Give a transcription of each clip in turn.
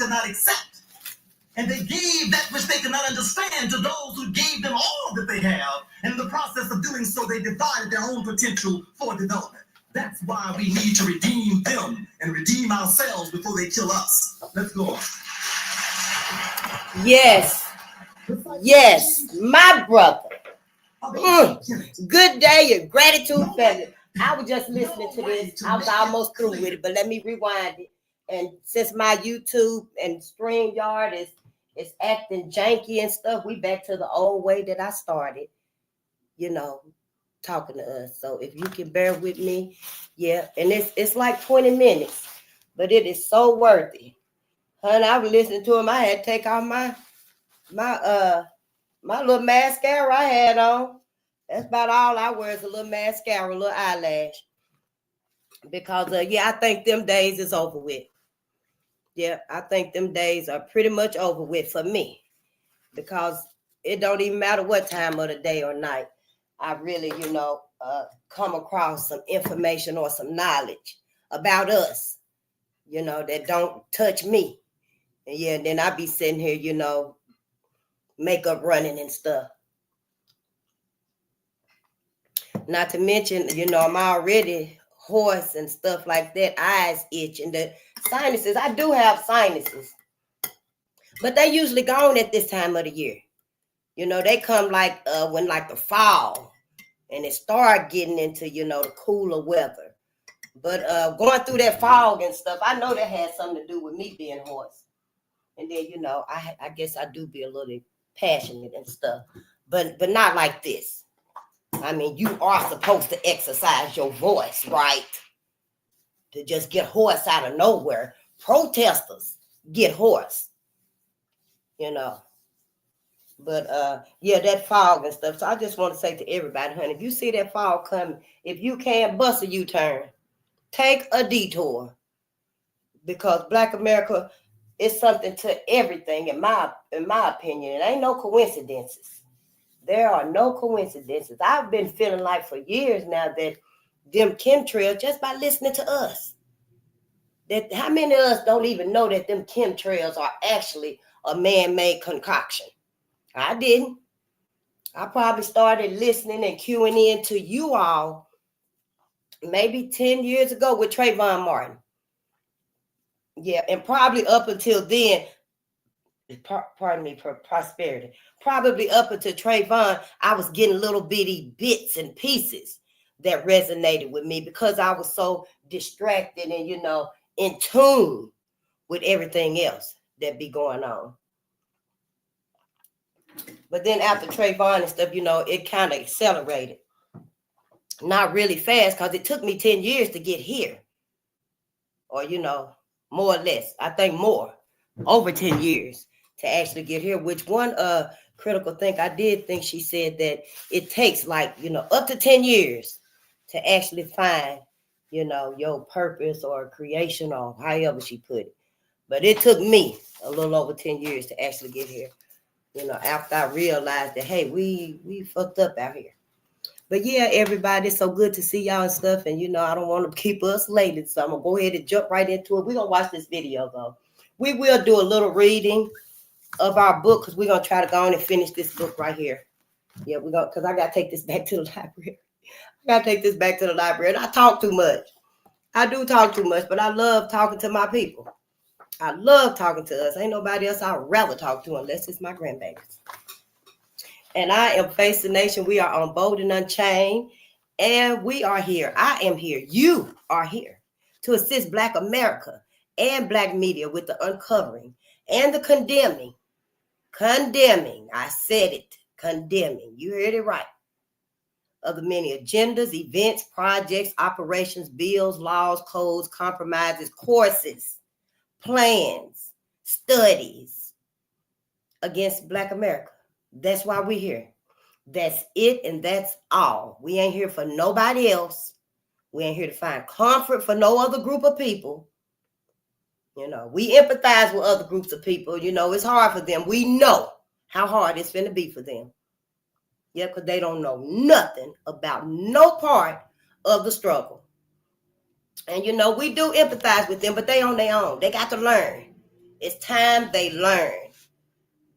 could not accept. And they gave that which they could not understand to those who gave them all that they have. And in the process of doing so, they divided their own potential for development. That's why we need to redeem them and redeem ourselves before they kill us. Let's go on. Yes. Yes, my brother. Good day, your gratitude family. I was just listening to this. I was almost through with it, but let me rewind it. And since my YouTube and StreamYard is acting janky and stuff, we back to the old way that I started, talking to us. So if you can bear with me, yeah. And it's like 20 minutes, but it is so worth it. Honey, I was listening to him. I had to take off my little mascara I had on. That's about all I wear is a little mascara, a little eyelash. Because I think them days is over with. Yeah, I think them days are pretty much over with for me. Because it don't even matter what time of the day or night. I really, come across some information or some knowledge about us, that don't touch me. And then I be sitting here, makeup running and stuff. Not to mention, I'm already hoarse and stuff like that, eyes itching, the sinuses. I do have sinuses, but they usually gone at this time of the year. They come like when like the fall and it start getting into, the cooler weather. But going through that fog and stuff, I know that had something to do with me being hoarse. And then, I guess I do be a little passionate and stuff, but not like this. I mean, you are supposed to exercise your voice, right? To just get hoarse out of nowhere. Protesters get hoarse, But that fog and stuff. So I just want to say to everybody, honey, if you see that fog coming, if you can bust a U-turn, take a detour. Because Black America is something to everything, in my opinion. It ain't no coincidences. There are no coincidences. I've been feeling like for years now that them chemtrails, just by listening to us, that how many of us don't even know that them chemtrails are actually a man-made concoction? I didn't. I probably started listening and queuing in to you all maybe 10 years ago with Trayvon Martin. Yeah, and probably up until then, pardon me, for prosperity. Probably up until Trayvon, I was getting little bitty bits and pieces that resonated with me because I was so distracted and, in tune with everything else that be going on. But then after Trayvon and stuff, it kind of accelerated. Not really fast because it took me 10 years to get here. Or, more or less. I think more. Over 10 years to actually get here, which one critical thing I did think she said that it takes like, up to 10 years to actually find, your purpose or creation or however she put it. But it took me a little over 10 years to actually get here, after I realized that, hey, we fucked up out here. But yeah, everybody, it's so good to see y'all and stuff. And, I don't want to keep us late. So I'm going to go ahead and jump right into it. We're going to watch this video, though. We will do a little reading of our book because we're going to try to go on and finish this book right here. Yeah, we're going to, because I got to take this back to the library. And I talk too much. I do talk too much, but I love talking to my people. I love talking to us. Ain't nobody else I'd rather talk to unless it's my grandbabies. And I am Face the Nation. We are on Bolden Unchained. And we are here. I am here. You are here to assist Black America and Black media with the uncovering and the condemning. Condemning. I said it. Condemning. You heard it right. Of the many agendas, events, projects, operations, bills, laws, codes, compromises, courses, plans, studies against Black America. That's why we're here. That's it, and that's all. We ain't here for nobody else. We ain't here to find comfort for no other group of people. We empathize with other groups of people. It's hard for them. We know how hard it's going to be for them. Yeah, because they don't know nothing about no part of the struggle. And, we do empathize with them, but they on their own. They got to learn. It's time they learn,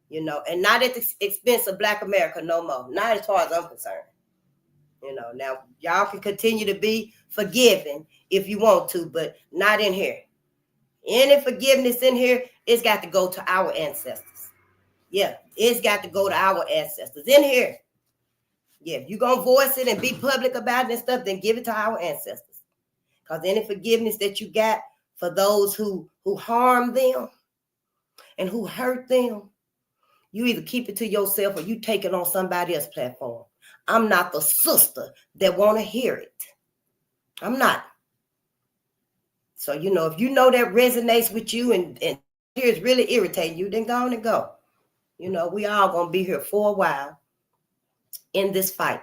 you know, and not at the expense of Black America no more. Not as far as I'm concerned. You know, now y'all can continue to be forgiving if you want to, but not in here. Any forgiveness in here, it's got to go to our ancestors. Yeah, it's got to go to our ancestors in here. Yeah, if you're going to voice it and be public about it and stuff, then give it to our ancestors. Because any forgiveness that you got for those who harm them and who hurt them, you either keep it to yourself or you take it on somebody else's platform. I'm not the sister that want to hear it. I'm not. So, you know, if you know that resonates with you and here is really irritating you, then go on and go. You know, we all going to be here for a while in this fight.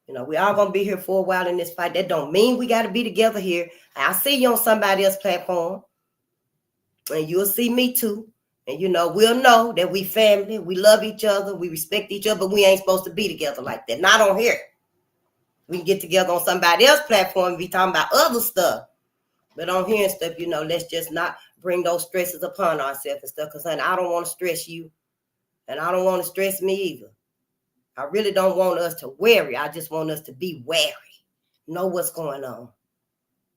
You know, we all going to be here for a while in this fight. That don't mean we got to be together here. I'll see you on somebody else's platform. And you'll see me too. And, you know, we'll know that we family. We love each other. We respect each other. But we ain't supposed to be together like that. Not on here. We can get together on somebody else's platform and be talking about other stuff. But on here and stuff, you know, let's just not bring those stresses upon ourselves and stuff. Because, honey, I don't want to stress you. And I don't want to stress me either. I really don't want us to worry. I just want us to be wary. Know what's going on.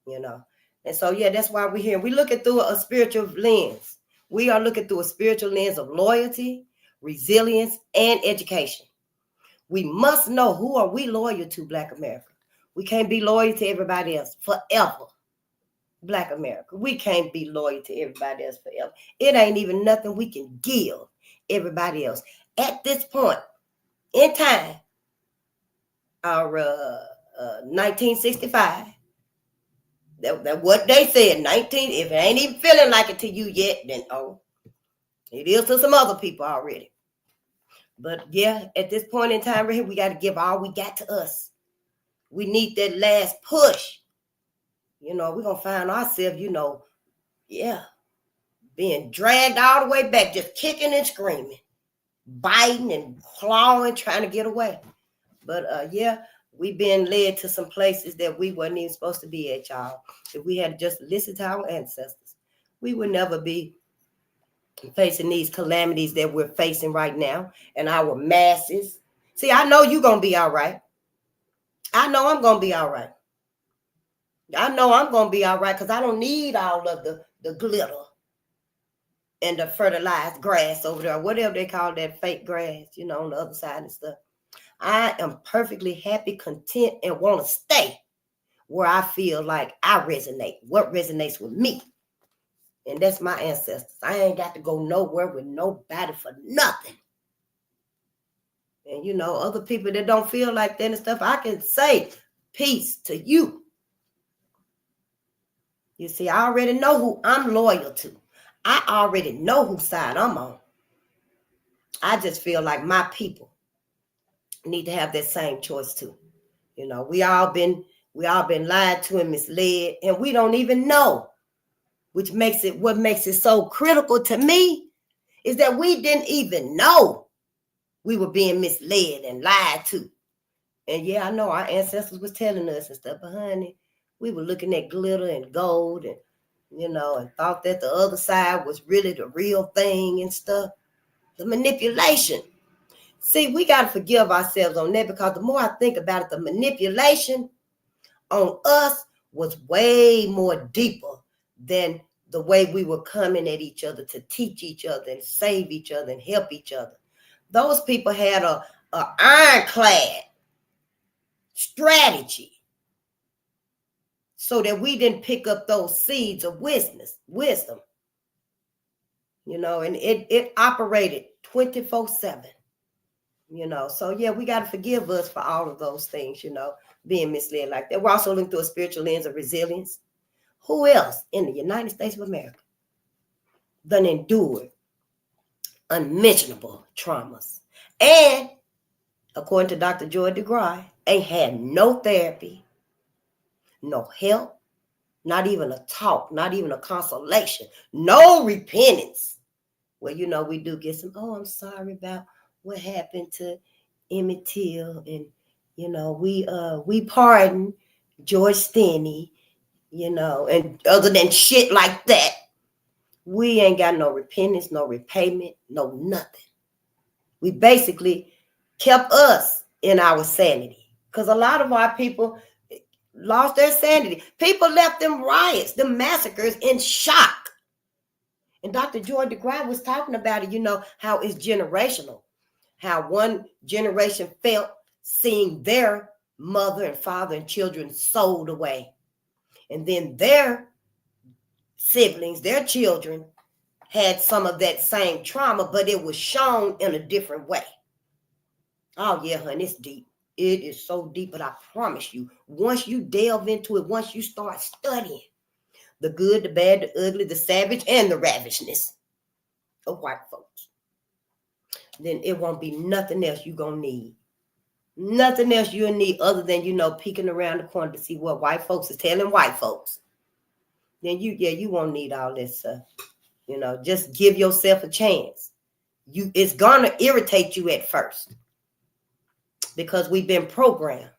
You know. And so, yeah, that's why we're here. We look at through a spiritual lens. We are looking through a spiritual lens of loyalty, resilience, and education. We must know who are we loyal to, Black America. We can't be loyal to everybody else forever. Black America. We can't be loyal to everybody else forever. It ain't even nothing we can give everybody else. At this point in time, our 1965, that what they said, 19, if it ain't even feeling like it to you yet, then it is to some other people already. But yeah, at this point in time right here, we got to give all we got to us. We need that last push. You know, we're going to find ourselves, you know, yeah, being dragged all the way back, just kicking and screaming, biting and clawing, trying to get away. But yeah, we've been led to some places that we wasn't even supposed to be at, y'all. If we had just listened to our ancestors, we would never be facing these calamities that we're facing right now and our masses. See, I know you're going to be all right. I know I'm going to be all right. I know I'm going to be all right because I don't need all of the glitter and the fertilized grass over there, whatever they call that fake grass, you know, on the other side and stuff. I am perfectly happy, content, and want to stay where I feel like I resonate, what resonates with me. And that's my ancestors. I ain't got to go nowhere with nobody for nothing. And, you know, other people that don't feel like that and stuff, I can say peace to you. You see, I already know who I'm loyal to. I already know whose side I'm on. I just feel like my people need to have that same choice too. You know, we all been lied to and misled, and we don't even know. What makes it so critical to me is that we didn't even know we were being misled and lied to. And yeah, I know our ancestors was telling us and stuff, but honey, we were looking at glitter and gold and, you know, and thought that the other side was really the real thing and stuff. The manipulation. See, we got to forgive ourselves on that because the more I think about it, the manipulation on us was way more deeper than the way we were coming at each other to teach each other and save each other and help each other. Those people had a ironclad strategy so that we didn't pick up those seeds of wisdom. You know, and it operated 24/7. You know, so yeah, we got to forgive us for all of those things, you know, being misled like that. We're also looking through a spiritual lens of resilience. Who else in the United States of America done endured unmentionable traumas? And according to Dr. Joy DeGraw, ain't had no therapy, no help, not even a talk, not even a consolation, no repentance. Well, you know, we do get some, oh, I'm sorry about what happened to Emmett Till, and you know, we pardon George Stinney, you know, and other than shit like that, We ain't got no repentance, no repayment, no nothing. We basically kept us in our sanity. Because a lot of our people lost their sanity. People left them riots, them massacres in shock. And Dr. Joy DeGraw was talking about it, how it's generational. How one generation felt seeing their mother and father and children sold away. And then their siblings, their children, had some of that same trauma, but it was shown in a different way. Oh, yeah, honey, it's deep. It is so deep, but I promise you, once you delve into it, once you start studying the good, the bad, the ugly, the savage, and the ravishness of white folks, then it won't be nothing else you're going to need. Nothing else you'll need other than, peeking around the corner to see what white folks is telling white folks. Then you won't need all this stuff. Just give yourself a chance. It's gonna irritate you at first because we've been programmed.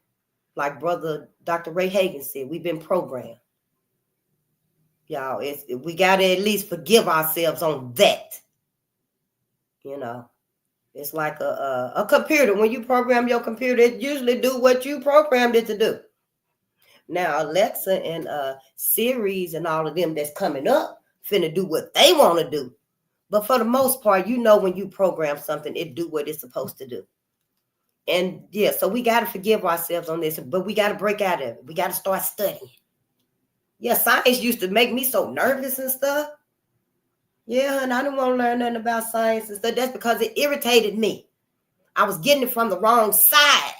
Like Brother Dr. Ray Hagan said, we've been programmed. Y'all, we gotta at least forgive ourselves on that. It's like a computer. When you program your computer, it usually do what you programmed it to do. Now, Alexa and Siri's and all of them that's coming up finna do what they want to do. But for the most part, when you program something, it do what it's supposed to do. And yeah, so we got to forgive ourselves on this, but we got to break out of it. We got to start studying. Yeah, science used to make me so nervous and stuff. Yeah, and I didn't want to learn nothing about science and stuff. That's because it irritated me. I was getting it from the wrong side.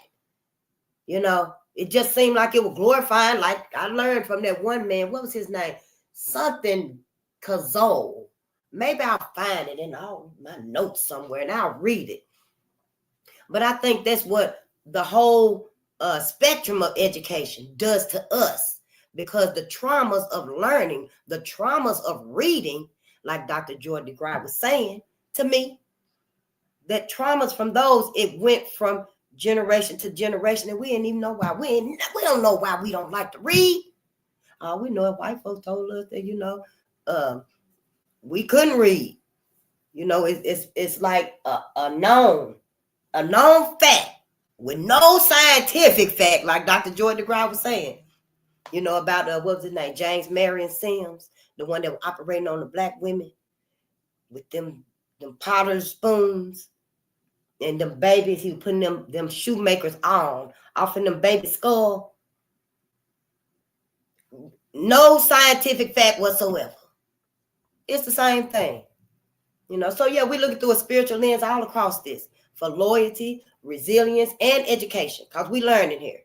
It just seemed like it was glorifying. Like I learned from that one man. What was his name? Something Kazol. Maybe I'll find it in all my notes somewhere and I'll read it. But I think that's what the whole spectrum of education does to us, because the traumas of learning, the traumas of reading, like Dr. Joy DeGraw was saying to me, that traumas from those, it went from generation to generation, and we didn't even know why. We don't know why we don't like to read. We know if white folks told us that, we couldn't read. It's like a known fact with no scientific fact, like Dr. Joy DeGraw was saying. About what was his name? James Marion Sims, the one that was operating on the black women with them powder spoons and them babies. He was putting them shoemakers on off in them baby skull. No scientific fact whatsoever. It's the same thing. So yeah, we're looking through a spiritual lens all across this for loyalty, resilience, and education, because we learning here.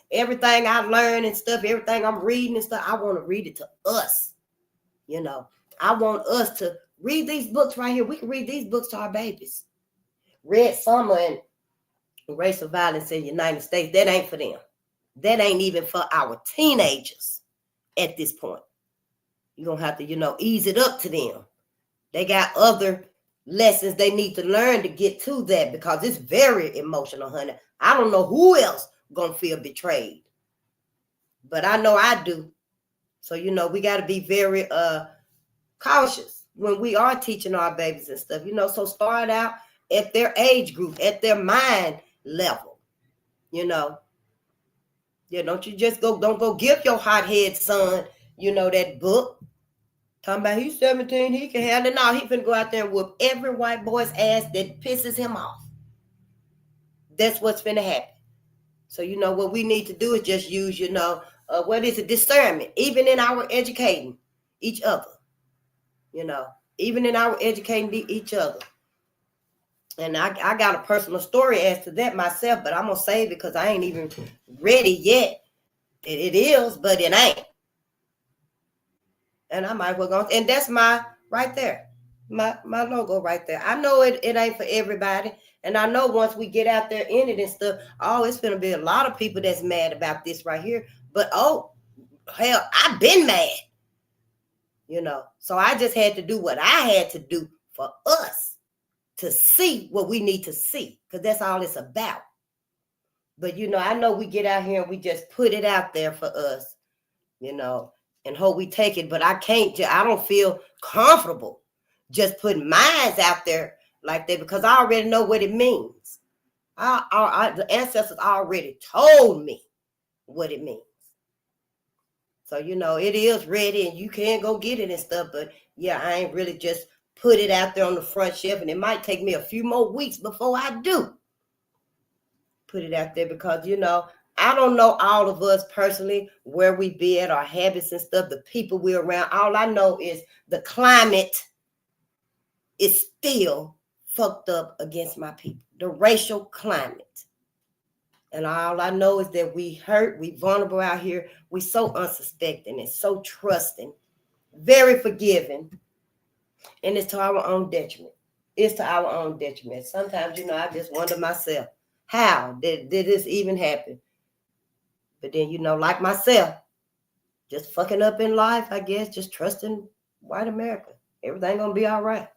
Everything I learn and stuff, everything I'm reading and stuff, I want to read it to us. I want us to read these books right here. We can read these books to our babies. Red Summer and Racial Violence in the United States, that ain't for them. That ain't even for our teenagers at this point. You're going to have to, ease it up to them. They got other lessons they need to learn to get to that, because it's very emotional, honey. I don't know who else going to feel betrayed, but I know I do. So, we got to be very cautious when we are teaching our babies and stuff, so start out at their age group, at their mind level, Yeah, don't you just don't go give your hothead son, that book. Talking about he's 17, he can handle it. No, he finna go out there and whoop every white boy's ass that pisses him off. That's what's finna happen. So, what we need to do is just use, discernment, even in our educating each other, even in our educating each other. And I got a personal story as to that myself, but I'm going to save it because I ain't even ready yet. It is, but it ain't. And I might well go, and that's my right there, my logo right there. I know it ain't for everybody. And I know once we get out there in it and stuff, it's going to be a lot of people that's mad about this right here. But, hell, I've been mad, So I just had to do what I had to do for us to see what we need to see, because that's all it's about. But, I know we get out here and we just put it out there for us, and hope we take it. But I don't feel comfortable just putting minds out there like that because I already know what it means. The ancestors already told me what it means. So, you know, it is ready and you can go get it and stuff. But yeah, I ain't really just put it out there on the front shelf. And it might take me a few more weeks before I do put it out there because, you know, I don't know all of us personally, where we be at, our habits and stuff, the people we're around. All I know is the climate is still fucked up against my people, the racial climate. And all I know is that we hurt, we vulnerable out here. We so unsuspecting and so trusting, very forgiving. And it's to our own detriment. It's to our own detriment. Sometimes, you know, I just wonder myself, how did this even happen? But then, you know, like myself, just fucking up in life, I guess, just trusting white America. Everything gonna be all right.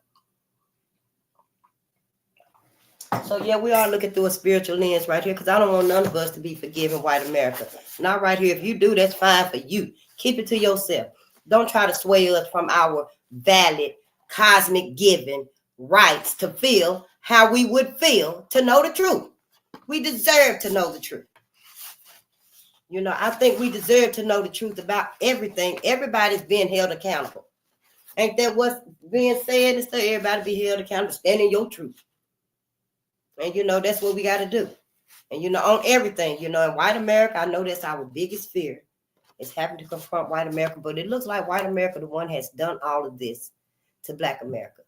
So yeah, we are looking through a spiritual lens right here because I don't want none of us to be forgiving white America. Not right here. If you do, that's fine for you. Keep it to yourself. Don't try to sway us from our valid, cosmic given rights to feel how we would feel to know the truth. We deserve to know the truth. You know, I think we deserve to know the truth about everything. Everybody's being held accountable. Ain't that what's being said? It's that everybody be held accountable, stand in your truth. And, you know, that's what we got to do. And, you know, on everything, you know, in white America, I know that's our biggest fear is having to confront white America. But it looks like white America, the one has done all of this to Black America.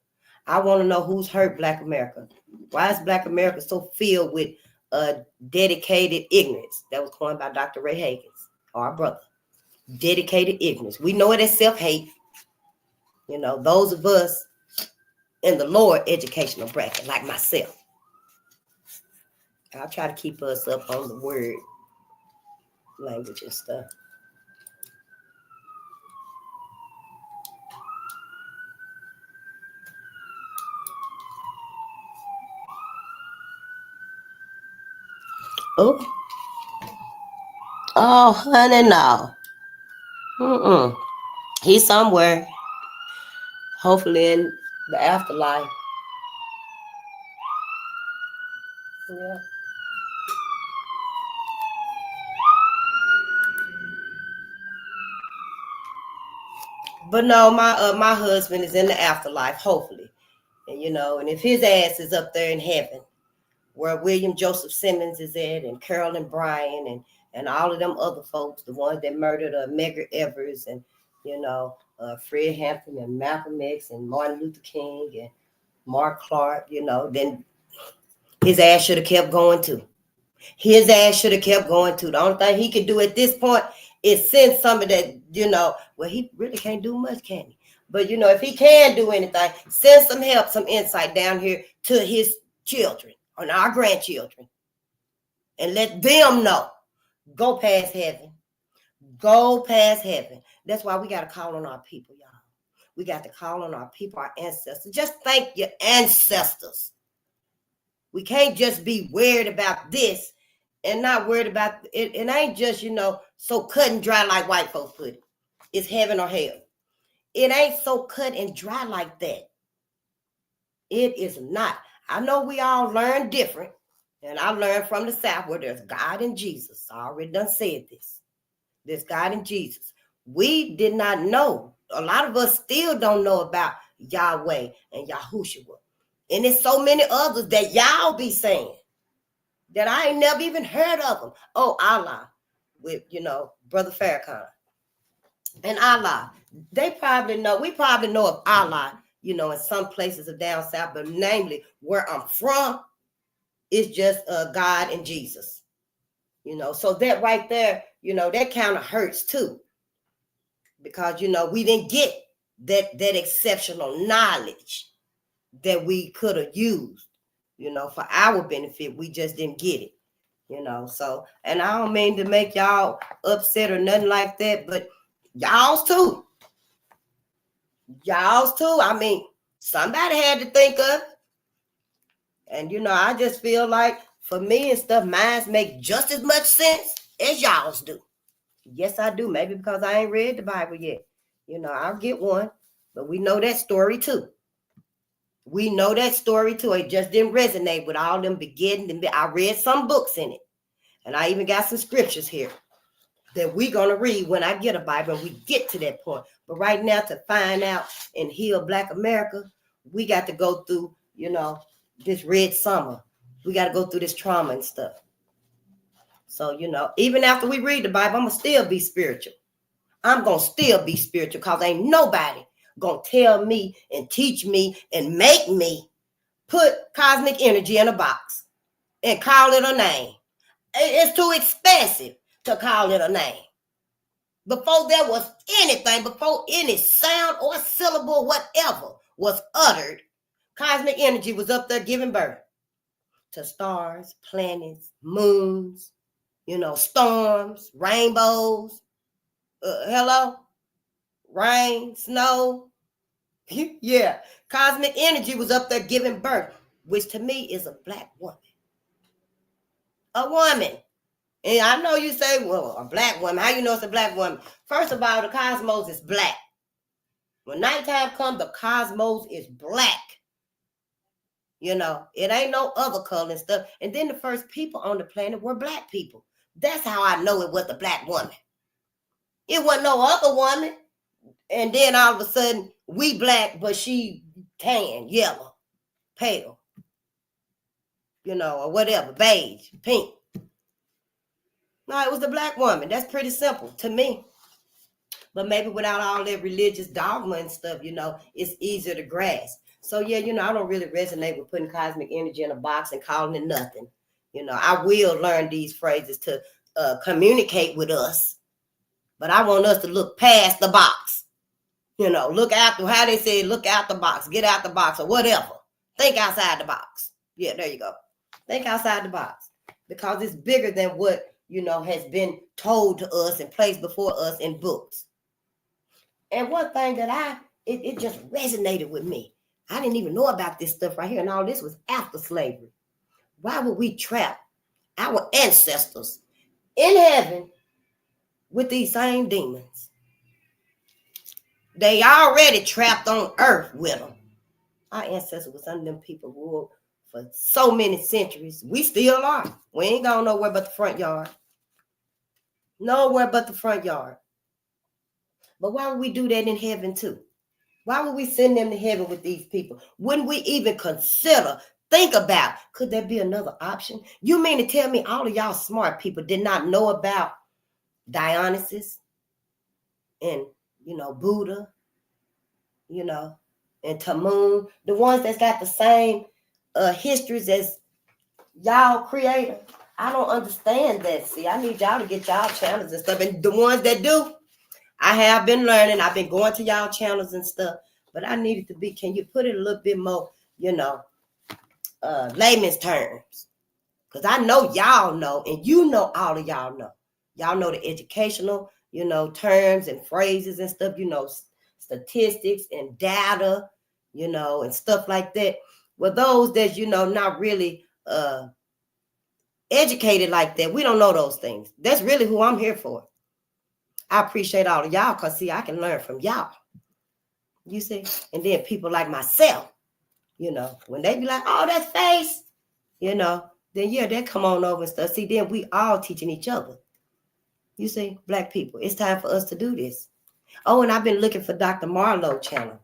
I want to know who's hurt Black America. Why is Black America so filled with dedicated ignorance? That was coined by Dr. Ray Hagins, our brother. Dedicated ignorance. We know it as self-hate. You know, those of us in the lower educational bracket, like myself. I'll try to keep us up on the word language and stuff. Oh, honey, no. He's somewhere. Hopefully in the afterlife. Yeah. But no, my husband is in the afterlife, hopefully. And you know, and if his ass is up there in heaven, where William Joseph Simmons is at, and Carolyn Bryan, and all of them other folks, the ones that murdered Medgar Evers, and you know, Fred Hampton and Malcolm X and Martin Luther King and Mark Clark, you know, then his ass should have kept going too. His ass should have kept going too. The only thing he could do at this point is send some of that, you know, well, he really can't do much, can he? But, you know, if he can do anything, send some help, some insight down here to his children and our grandchildren and let them know. Go past heaven. Go past heaven. That's why we got to call on our people, y'all. We got to call on our people, our ancestors. Just thank your ancestors. We can't just be worried about this and not worried about it. It ain't just, you know, so cut and dry like white folks put it. It's heaven or hell. It ain't so cut and dry like that. It is not. I know we all learn different. And I learned from the South where there's God and Jesus. I already done said this. There's God and Jesus. We did not know. A lot of us still don't know about Yahweh and Yahushua. And there's so many others that y'all be saying that I ain't never even heard of them. Oh, Allah, with, you know, Brother Farrakhan. And Allah, they probably know, we probably know of Allah, you know, in some places of down south, but namely where I'm from, it's just God and Jesus. You know, so that right there, you know, that kind of hurts too. Because, you know, we didn't get that exceptional knowledge that we could have used, you know, for our benefit. We just didn't get it, you know. So, and I don't mean to make y'all upset or nothing like that, but y'all's too. Y'all's too. I mean, somebody had to think of it. And, you know, I just feel like for me and stuff, mine make just as much sense as y'all's do. Yes, I do. Maybe because I ain't read the Bible yet. You know, I'll get one. But we know that story too. We know that story too. It just didn't resonate with all them beginning. I read some books in it. And I even got some scriptures here that we're going to read when I get a Bible and we get to that point. But right now, to find out and heal Black America, we got to go through, this red summer. We got to go through this trauma and stuff. So, even after we read the Bible, I'm going to still be spiritual. I'm going to still be spiritual because ain't nobody going to tell me and teach me and make me put cosmic energy in a box and call it a name. It's too expensive to call it a name. Before there was anything, before any sound or syllable, whatever was uttered, cosmic energy was up there giving birth to stars, planets, moons, storms, rainbows, hello, rain, snow. Yeah, cosmic energy was up there giving birth, which to me is a Black woman. A woman. And I know you say, well, a Black woman. How you know it's a Black woman? First of all, the cosmos is black. When nighttime comes, the cosmos is black. It ain't no other color and stuff. And then the first people on the planet were Black people. That's how I know it was a Black woman. It wasn't no other woman. And then all of a sudden, we Black, but she tan, yellow, pale, or whatever, beige, pink. No, it was the Black woman. That's pretty simple to me. But maybe without all that religious dogma and stuff, it's easier to grasp. So, yeah, I don't really resonate with putting cosmic energy in a box and calling it nothing. I will learn these phrases to communicate with us. But I want us to look past the box. Look out, how they say, look out the box, get out the box or whatever. Think outside the box. Yeah, there you go. Think outside the box. Because it's bigger than what has been told to us and placed before us in books. And one thing that it just resonated with me. I didn't even know about this stuff right here. And all this was after slavery. Why would we trap our ancestors in heaven with these same demons? They already trapped on earth with them. Our ancestors was under them people ruled for so many centuries. We still are. We ain't going nowhere but the front yard. Nowhere but the front yard. But why would we do that in heaven too? Why would we send them to heaven with these people? Wouldn't we even think about, could there be another option? You mean to tell me all of y'all smart people did not know about Dionysus and, Buddha, and Tamun, the ones that's got the same histories as y'all creator? I don't understand that. See, I need y'all to get y'all channels and stuff. And the ones that do, I have been learning. I've been going to y'all channels and stuff. But I needed to be, can you put it a little bit more, layman's terms? Because I know y'all know, and all of y'all know. Y'all know the educational, terms and phrases and stuff, statistics and data, and stuff like that. Well, those that, not really educated like that, we don't know those things. That's really who I'm here for. I appreciate all of y'all because, see, I can learn from y'all. You see? And then people like myself, when they be like, oh, that's face, then, yeah, they come on over and stuff. See, then we all teaching each other. You see, Black people, it's time for us to do this. Oh, and I've been looking for Dr. Marlowe channel.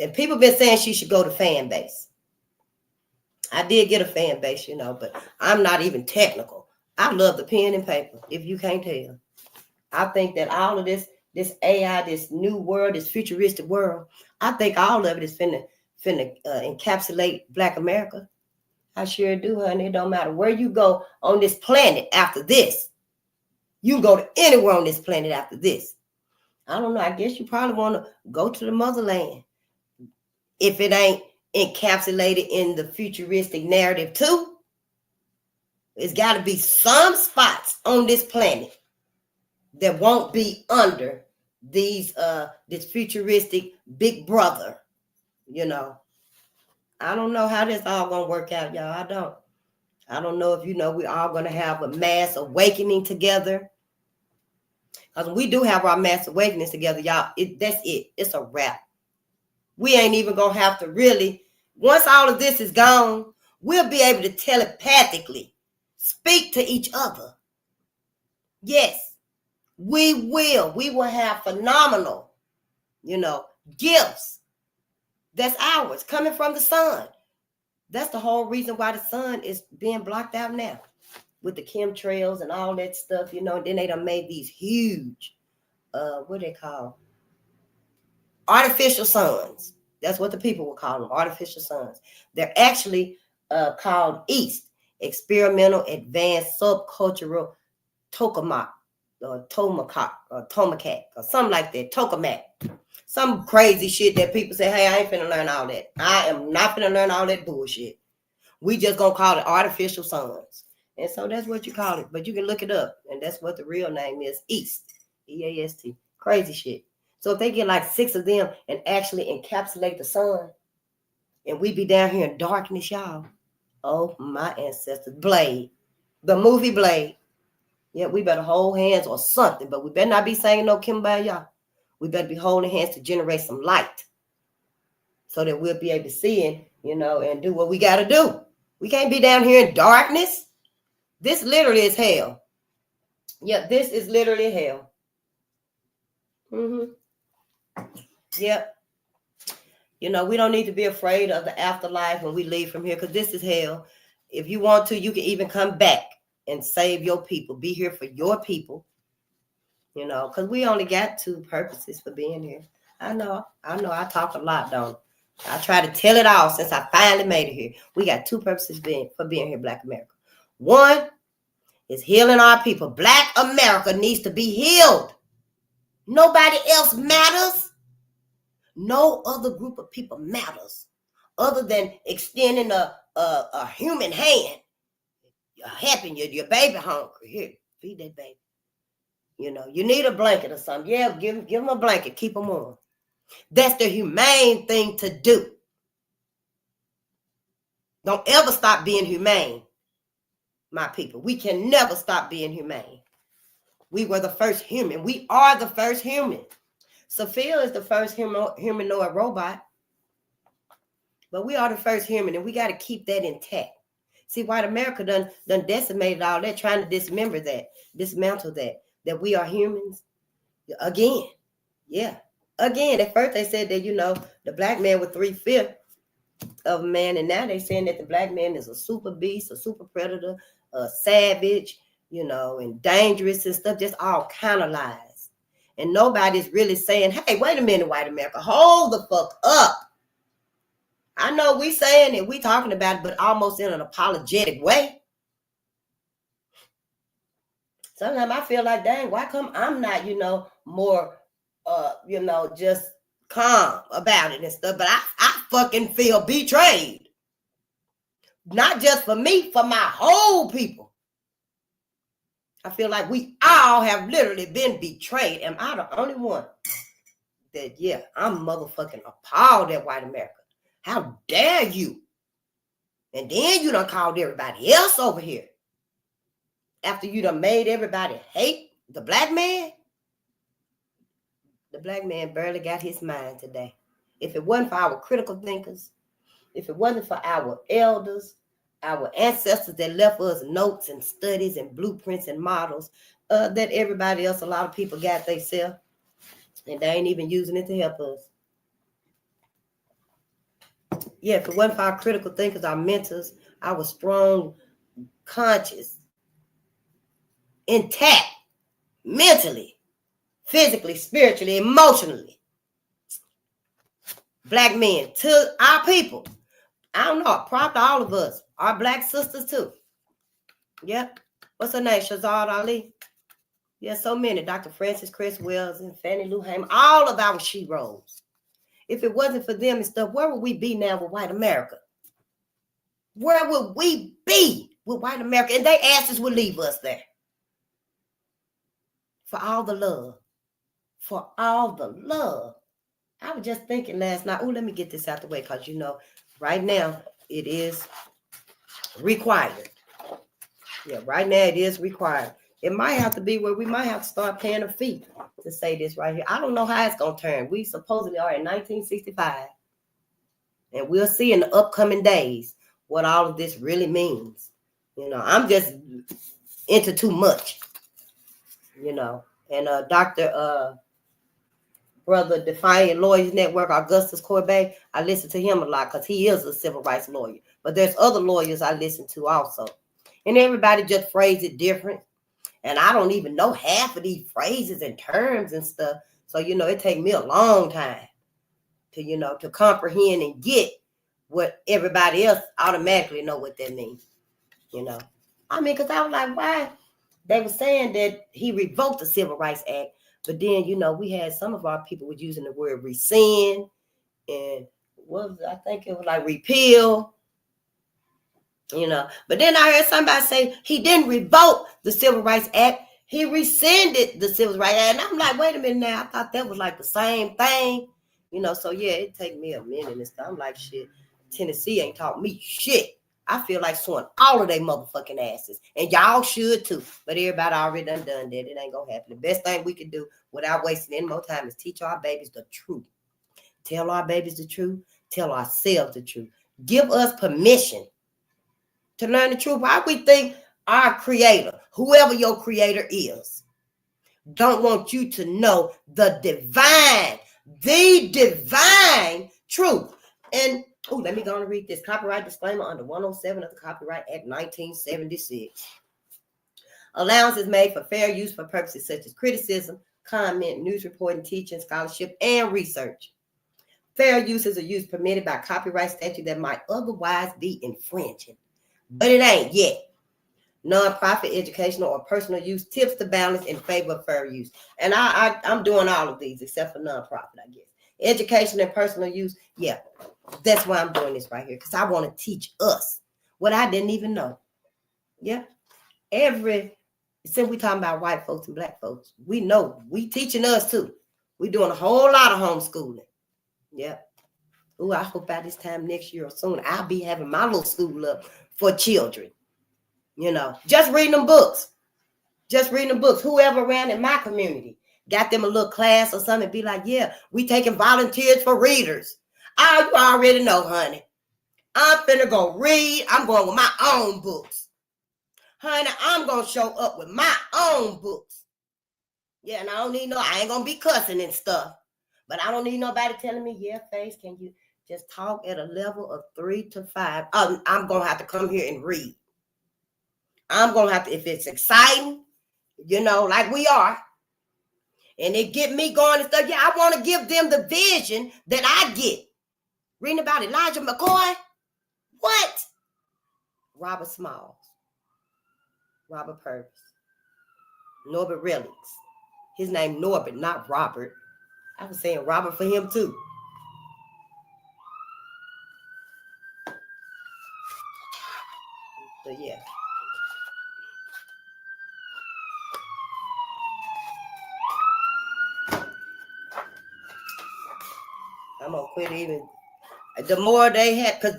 And people been saying she should go to fan base. I did get a fan base, but I'm not even technical. I love the pen and paper, if you can't tell. I think that all of this AI, this new world, this futuristic world, I think all of it is finna encapsulate Black America. I sure do, honey. It don't matter where you go on this planet after this. You can go to anywhere on this planet after this. I don't know. I guess you probably want to go to the motherland. If it ain't encapsulated in the futuristic narrative too, there's got to be some spots on this planet that won't be under these this futuristic big brother. I don't know how this all gonna work out, y'all. I don't know if we all gonna have a mass awakening together. Because we do have our mass awakenings together, y'all. That's it. It's a wrap. We ain't even gonna have to really, once all of this is gone, we'll be able to telepathically speak to each other. Yes, we will. We will have phenomenal, gifts that's ours coming from the sun. That's the whole reason why the sun is being blocked out now with the chemtrails and all that stuff, and then they done made these huge, what they call artificial suns. That's what the people will call them, artificial suns. They're actually called EAST, Experimental Advanced Subcultural Tokamak, or Tomacat, or something like that, Tokamak. Some crazy shit that people say, hey, I ain't finna learn all that. I am not finna learn all that bullshit. We just gonna call it artificial suns. And so that's what you call it. But you can look it up, and that's what the real name is, EAST, EAST. Crazy shit. So if they get like 6 of them and actually encapsulate the sun, and we be down here in darkness, y'all. Oh, my ancestors. Blade. The movie Blade. Yeah, we better hold hands or something, but we better not be singing no Kumbaya. We better be holding hands to generate some light so that we'll be able to see and do what we got to do. We can't be down here in darkness. This literally is hell. Yeah, this is literally hell. Yep. We don't need to be afraid of the afterlife when we leave from here, because this is hell. If you want to, you can even come back and save your people. Be here for your people. Because we only got 2 purposes for being here. I know. I talk a lot, don't I? I try to tell it all since I finally made it here. We got 2 purposes for being here, Black America. One is healing our people. Black America needs to be healed. Nobody else matters. No other group of people matters other than extending a human hand. You're helping your baby hungry. Here, feed that baby. You need a blanket or something. Yeah, give them a blanket. Keep them warm. That's the humane thing to do. Don't ever stop being humane, my people. We can never stop being humane. We were the first human. We are the first human. Sophia is the first humanoid robot. But we are the first human, and we got to keep that intact. See, white America done decimated all that, trying to dismantle that we are humans. Again. Yeah. Again, at first they said that, the black man was 3/5 of a man, and now they're saying that the black man is a super beast, a super predator, a savage, and dangerous and stuff, just all kind of lies. And nobody's really saying, hey, wait a minute, white America, hold the fuck up. I know we saying it, we talking about it, but almost in an apologetic way. Sometimes I feel like, dang, why come I'm not, more, just calm about it and stuff, but I fucking feel betrayed. Not just for me, for my whole people. I feel like we all have literally been betrayed. Am I the only one that, yeah, I'm motherfucking appalled at white America? How dare you? And then you done called everybody else over here. After you done made everybody hate the black man. The black man barely got his mind today. If it wasn't for our critical thinkers, if it wasn't for our elders, our ancestors that left us notes and studies and blueprints and models that everybody else, a lot of people got themselves, and they ain't even using it to help us. Yeah, if it wasn't for our critical thinkers, our mentors, our strong, conscious, intact, mentally, physically, spiritually, emotionally, black men, to our people. I don't know, prop to all of us, our black sisters too. Yep. What's her name? Shazad Ali. Yeah, so many. Dr. Francis Chris Wells and Fannie Lou Hamer, all of our she-rolls. If it wasn't for them and stuff, where would we be now with white America? Where would we be with white America? And their asses would leave us there. For all the love. For all the love. I was just thinking last night, let me get this out the way, because right now it is required. Yeah, right now it is required. It might have to be where we might have to start paying a fee to say this right here. I don't know how it's going to turn. We supposedly are in 1965. And we'll see in the upcoming days what all of this really means. I'm just into too much, And Dr. Brother Defiant Lawyers Network, Augustus Corbett, I listen to him a lot because he is a civil rights lawyer. But there's other lawyers I listen to also. And everybody just phrase it different. And I don't even know half of these phrases and terms and stuff. So, it takes me a long time to comprehend and get what everybody else automatically know what that means. Because I was like, why? They were saying that he revoked the Civil Rights Act. But then, we had some of our people was using the word rescind and I think it was like repeal, But then I heard somebody say he didn't revoke the Civil Rights Act. He rescinded the Civil Rights Act. And I'm like, wait a minute now. I thought that was like the same thing. So yeah, it take me a minute and stuff. I'm like, shit, Tennessee ain't taught me shit. I feel like suing all of they motherfucking asses. And y'all should too. But everybody already done that. It ain't gonna happen. The best thing we can do without wasting any more time is teach our babies the truth. Tell our babies the truth. Tell ourselves the truth. Give us permission to learn the truth. Why we think our creator, whoever your creator is, don't want you to know the divine truth. And let me go and read this copyright disclaimer under 107 of the Copyright Act 1976. Allowance is made for fair use for purposes such as criticism, comment, news reporting, teaching, scholarship, and research. Fair use is a use permitted by copyright statute that might otherwise be infringing, but it ain't yet. Non-profit, educational, or personal use tips the balance in favor of fair use. And I'm doing all of these except for non-profit, I guess. Education and personal use, yeah, that's why I'm doing this right here, because I want to teach us what I didn't even know. Yeah, since we talking about white folks and black folks, we know we teaching us too. We doing a whole lot of homeschooling. Yeah. Oh, I hope by this time next year or soon I'll be having my little school up for children. Just reading them books. Whoever around in my community got them a little class or something, be like, yeah, we taking volunteers for readers. You already know, honey. I'm finna go read. I'm going with my own books. Honey, I'm going to show up with my own books. Yeah, and I ain't going to be cussing and stuff. But I don't need nobody telling me, yeah, Face, can you just talk at a level of 3 to 5? I'm going to have to come here and read. I'm going to have to, if it's exciting, like we are, and it get me going and stuff, yeah, I want to give them the vision that I get. Reading about Elijah McCoy? What? Robert Smalls. Robert Purvis. Norbert Relics. His name Norbert, not Robert. I was saying Robert for him too. So yeah. I'm gonna quit even. The more they had, because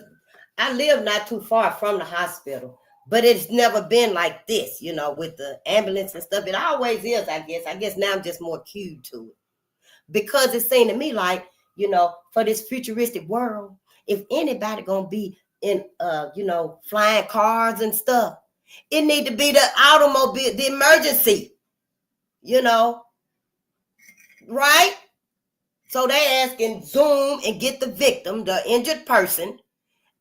I live not too far from the hospital, but it's never been like this, with the ambulance and stuff. It always is, I guess. I guess now I'm just more cued to it. Because it seemed to me like, for this futuristic world, if anybody gonna be in flying cars and stuff, it need to be the automobile, the emergency, right? So they asking zoom and get the victim, the injured person,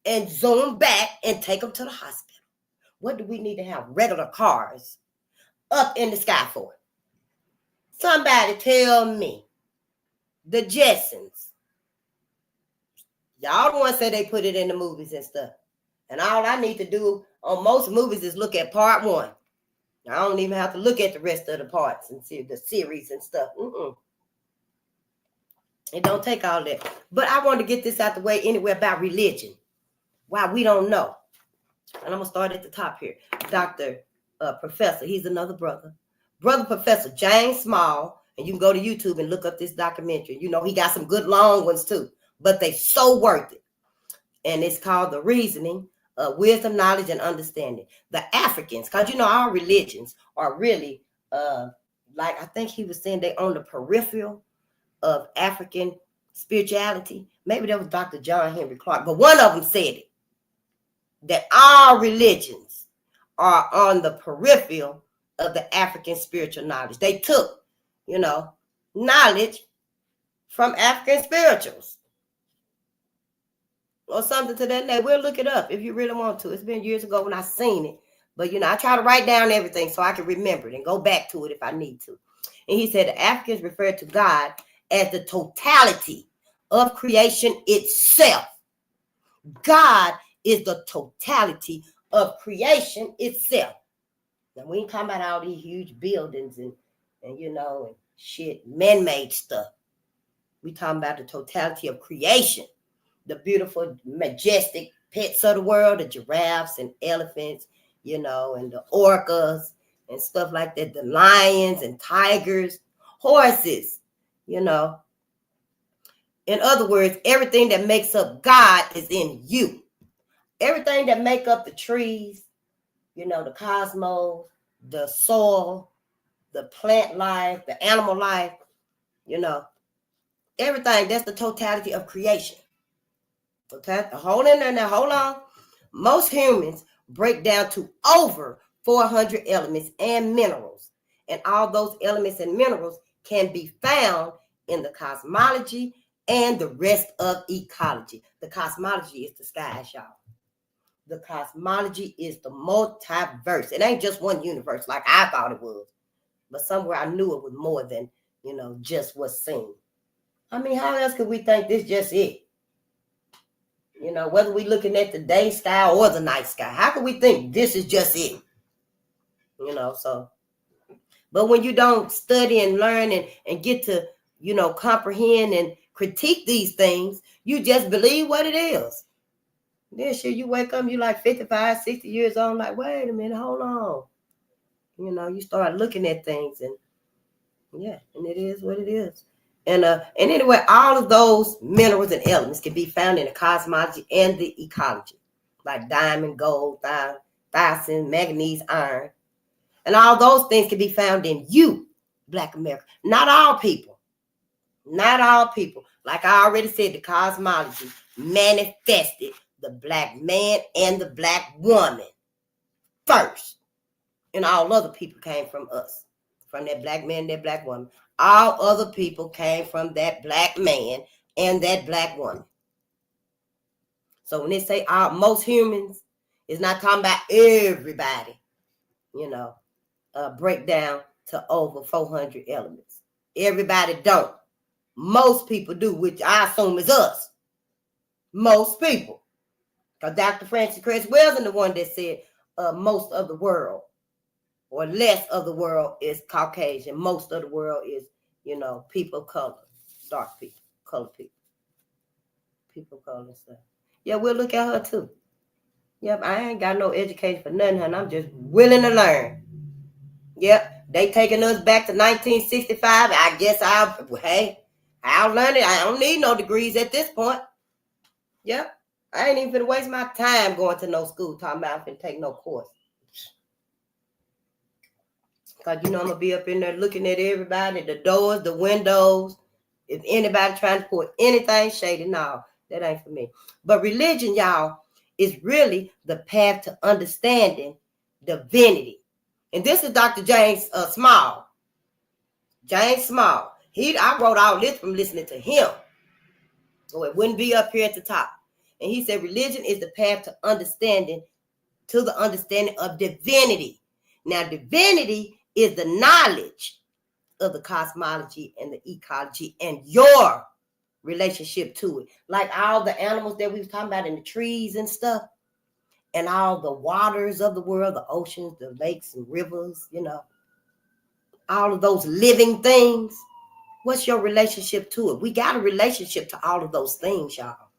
and zoom back and take them to the hospital. What do we need to have regular cars up in the sky for? Somebody tell me. The Jetsons. Y'all the ones say they put it in the movies and stuff. And all I need to do on most movies is look at part 1. I don't even have to look at the rest of the parts and see the series and stuff. It don't take all that. But I want to get this out the way anyway about religion. Why we don't know. And I'm going to start at the top here. Dr. Professor, he's another brother. Brother Professor James Small. And you can go to YouTube and look up this documentary. He got some good long ones too. But they so worth it. And it's called The Reasoning, Wisdom, Knowledge, and Understanding. The Africans, because our religions are really, like I think he was saying, they on the peripheral of African spirituality. Maybe that was Dr. John Henry Clark, but one of them said it, that all religions are on the peripheral of the African spiritual knowledge. They took, knowledge from African spirituals or something to that name. We'll look it up if you really want to. It's been years ago when I seen it, but I try to write down everything so I can remember it and go back to it if I need to. And he said the Africans referred to God as the totality of creation itself. God is the totality of creation itself. Now we ain't talking about all these huge buildings and shit, man-made stuff. We talking about the totality of creation. The beautiful, majestic pets of the world, the giraffes and elephants, and the orcas and stuff like that, the lions and tigers, horses, In other words, everything that makes up God is in you. Everything that make up the trees, the cosmos, the soil, the plant life, the animal life, everything, that's the totality of creation. Okay, hold in there now, hold on. Most humans break down to over 400 elements and minerals, and all those elements and minerals can be found in the cosmology and the rest of ecology. The cosmology is the skies, y'all. The cosmology is the multiverse. It ain't just one universe like I thought it was, but somewhere I knew it was more than, just what's seen. I mean, how else could we think this just it? Whether we looking at the day sky or the night sky, how can we think this is just it? So, but when you don't study and learn and get to, comprehend and critique these things, you just believe what it is. Then shit, you wake up, you like 55, 60 years old, like, wait a minute, hold on. You start looking at things and it is what it is. And anyway, all of those minerals and elements can be found in the cosmology and the ecology, like diamond, gold, thiacin, manganese, iron. And all those things can be found in you, Black America. Not all people. Not all people. Like I already said, the cosmology manifested the Black man and the Black woman first. And all other people came from us, from that Black man and that Black woman. All other people came from that Black man and that Black woman. So when they say most humans, it's not talking about everybody, break down to over 400 elements. Everybody don't. Most people do, which I assume is us. Most people. Because Dr. Francis Cress wasn't the one that said most of the world or less of the world is Caucasian. Most of the world is, people of color, dark people, colored people, people of color and stuff. Yeah, we'll look at her too. Yep, I ain't got no education for nothing, honey. I'm just willing to learn. Yep, they taking us back to 1965. I guess I'll learn it. I don't need no degrees at this point. Yep, I ain't even gonna waste my time going to no school talking about I can take no course. Because, I'm going to be up in there looking at everybody, the doors, the windows. If anybody trying to put anything shady, no, that ain't for me. But religion, y'all, is really the path to understanding divinity. And this is Dr. James Small. James Small. I wrote all this from listening to him. So it wouldn't be up here at the top. And he said religion is the path to understanding of divinity. Now, divinity is the knowledge of the cosmology and the ecology and your relationship to it. Like all the animals that we was talking about in the trees and stuff, and all the waters of the world, the oceans, the lakes and rivers, all of those living things. What's your relationship to it? We got a relationship to all of those things, y'all.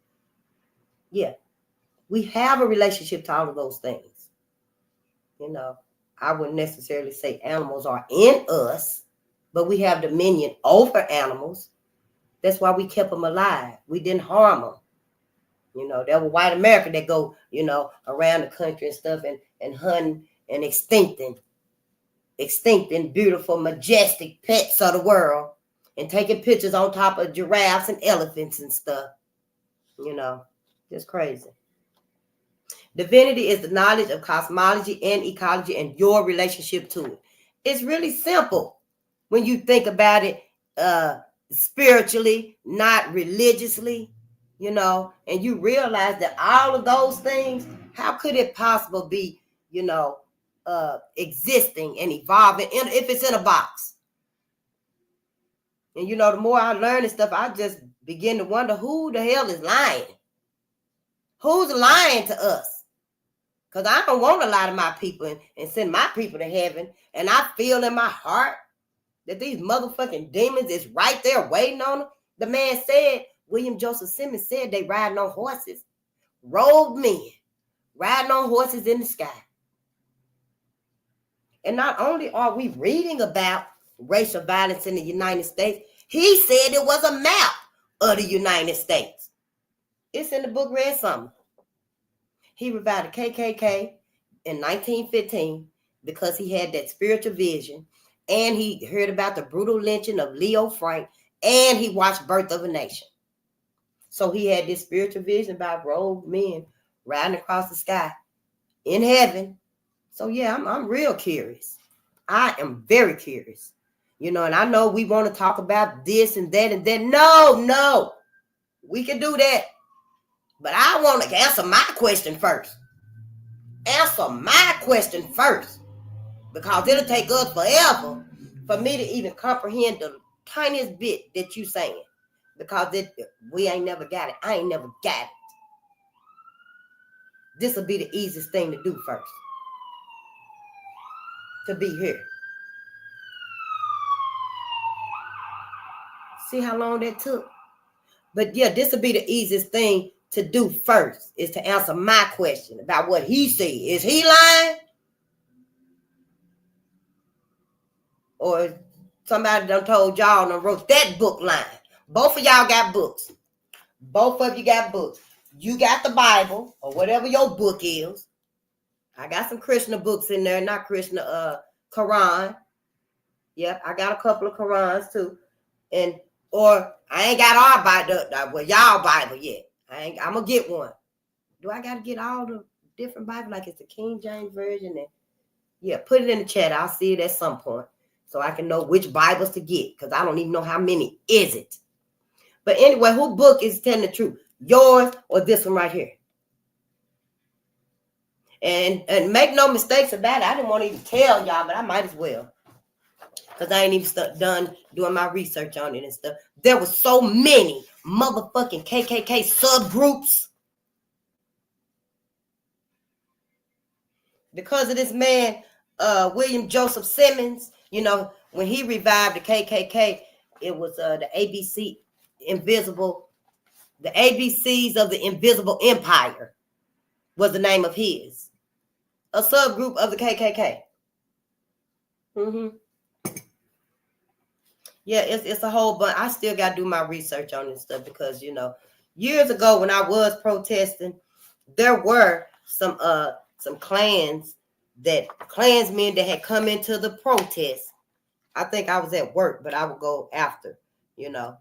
Yeah, we have a relationship to all of those things. I wouldn't necessarily say animals are in us, but we have dominion over animals. That's why we kept them alive. We didn't harm them. There were white America that go, around the country and stuff and hunting and extincting beautiful, majestic pets of the world and taking pictures on top of giraffes and elephants and stuff. You know, just crazy. Divinity is the knowledge of cosmology and ecology and your relationship to it. It's really simple when you think about it spiritually, not religiously, you know, and you realize that all of those things, how could it possibly be, you know, existing and evolving if it's in a box? And, you know, the more I learn this stuff, I just begin to wonder who the hell is lying? Who's lying to us? Because I don't want to lie to my people and send my people to heaven. And I feel in my heart that these motherfucking demons is right there waiting on them. The man said, William Joseph Simmons said they riding on horses. Robed men riding on horses in the sky. And not only are we reading about racial violence in the United States, he said it was a map of the United States. It's in the book Red Summer. He revived the KKK in 1915 because he had that spiritual vision, and he heard about the brutal lynching of Leo Frank, and he watched Birth of a Nation. So he had this spiritual vision about robed men riding across the sky in heaven. So yeah, I'm real curious. I am very curious. You know, and I know we want to talk about this and that and that. No, we can do that. But I want to answer my question first. Answer my question first. Because it'll take us forever for me to even comprehend the tiniest bit that you saying. Because we ain't never got it. I ain't never got it. This will be the easiest thing to do first. To be here. See how long that took? But yeah, this will be the easiest thing to do first, is to answer my question about what he said. Is he lying? Or somebody done told y'all and wrote that book line. Both of y'all got books. Both of you got books. You got the Bible or whatever your book is. I got some Krishna books in there, not Krishna, Quran. Yep, I got a couple of Qurans too. Or I ain't got our Bible, y'all Bible yet. I'm gonna get one. Do I gotta get all the different Bible, like it's the King James Version? And yeah, put it in the chat. I'll see it at some point so I can know which Bibles to get, because I don't even know how many is it. But anyway, who book is telling the truth? Yours or this one right here? And make no mistakes about it. I didn't want to even tell y'all, but I might as well. Because I ain't even done doing my research on it and stuff. There were so many motherfucking KKK subgroups. Because of this man, William Joseph Simmons, you know, when he revived the KKK, it was the ABCs of the Invisible Empire was the name of his. A subgroup of the KKK. Yeah, it's a whole bunch. I still got to do my research on this stuff because, you know, years ago when I was protesting, there were some Klansmen that had come into the protest. I think I was at work, but I would go after, you know.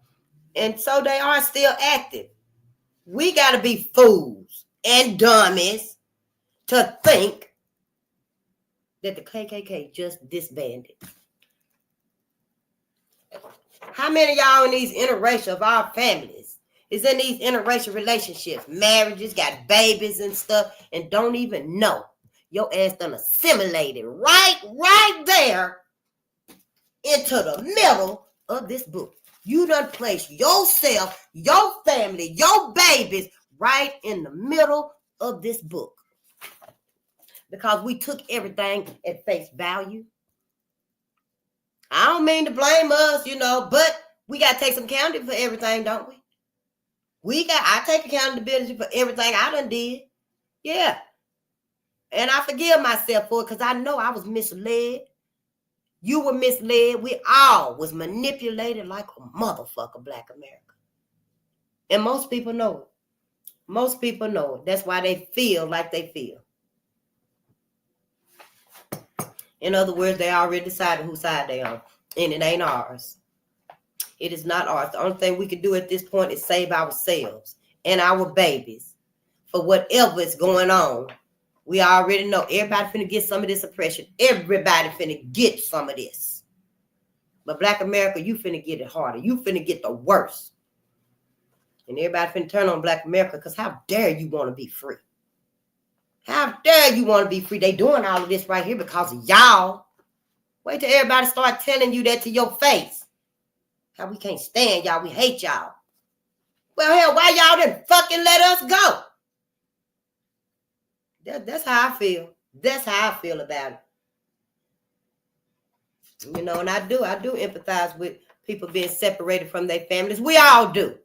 And so they are still active. We got to be fools and dummies to think that the KKK just disbanded. How many of y'all in these interracial of our families is in these interracial relationships, marriages, got babies and stuff, and don't even know? Your ass done assimilated right there into the middle of this book. You done placed yourself, your family, your babies right in the middle of this book. Because we took everything at face value. I don't mean to blame us, you know, but we got to take some accountability for everything, don't we? I take accountability for everything I done did. Yeah. And I forgive myself for it because I know I was misled. You were misled. We all was manipulated like a motherfucker, Black America. And most people know it. Most people know it. That's why they feel like they feel. In other words, they already decided whose side they on. And it ain't ours. It is not ours. The only thing we can do at this point is save ourselves and our babies for whatever is going on. We already know everybody finna get some of this oppression. Everybody finna get some of this. But Black America, you finna get it harder. You finna get the worst. And everybody finna turn on Black America because how dare you want to be free? How dare you want to be free? They doing all of this right here because of y'all. Wait till everybody start telling you that to your face. How we can't stand y'all. We hate y'all. Well, hell, why y'all didn't fucking let us go? That's how I feel. That's how I feel about it. You know, and I do empathize with people being separated from their families. We all do.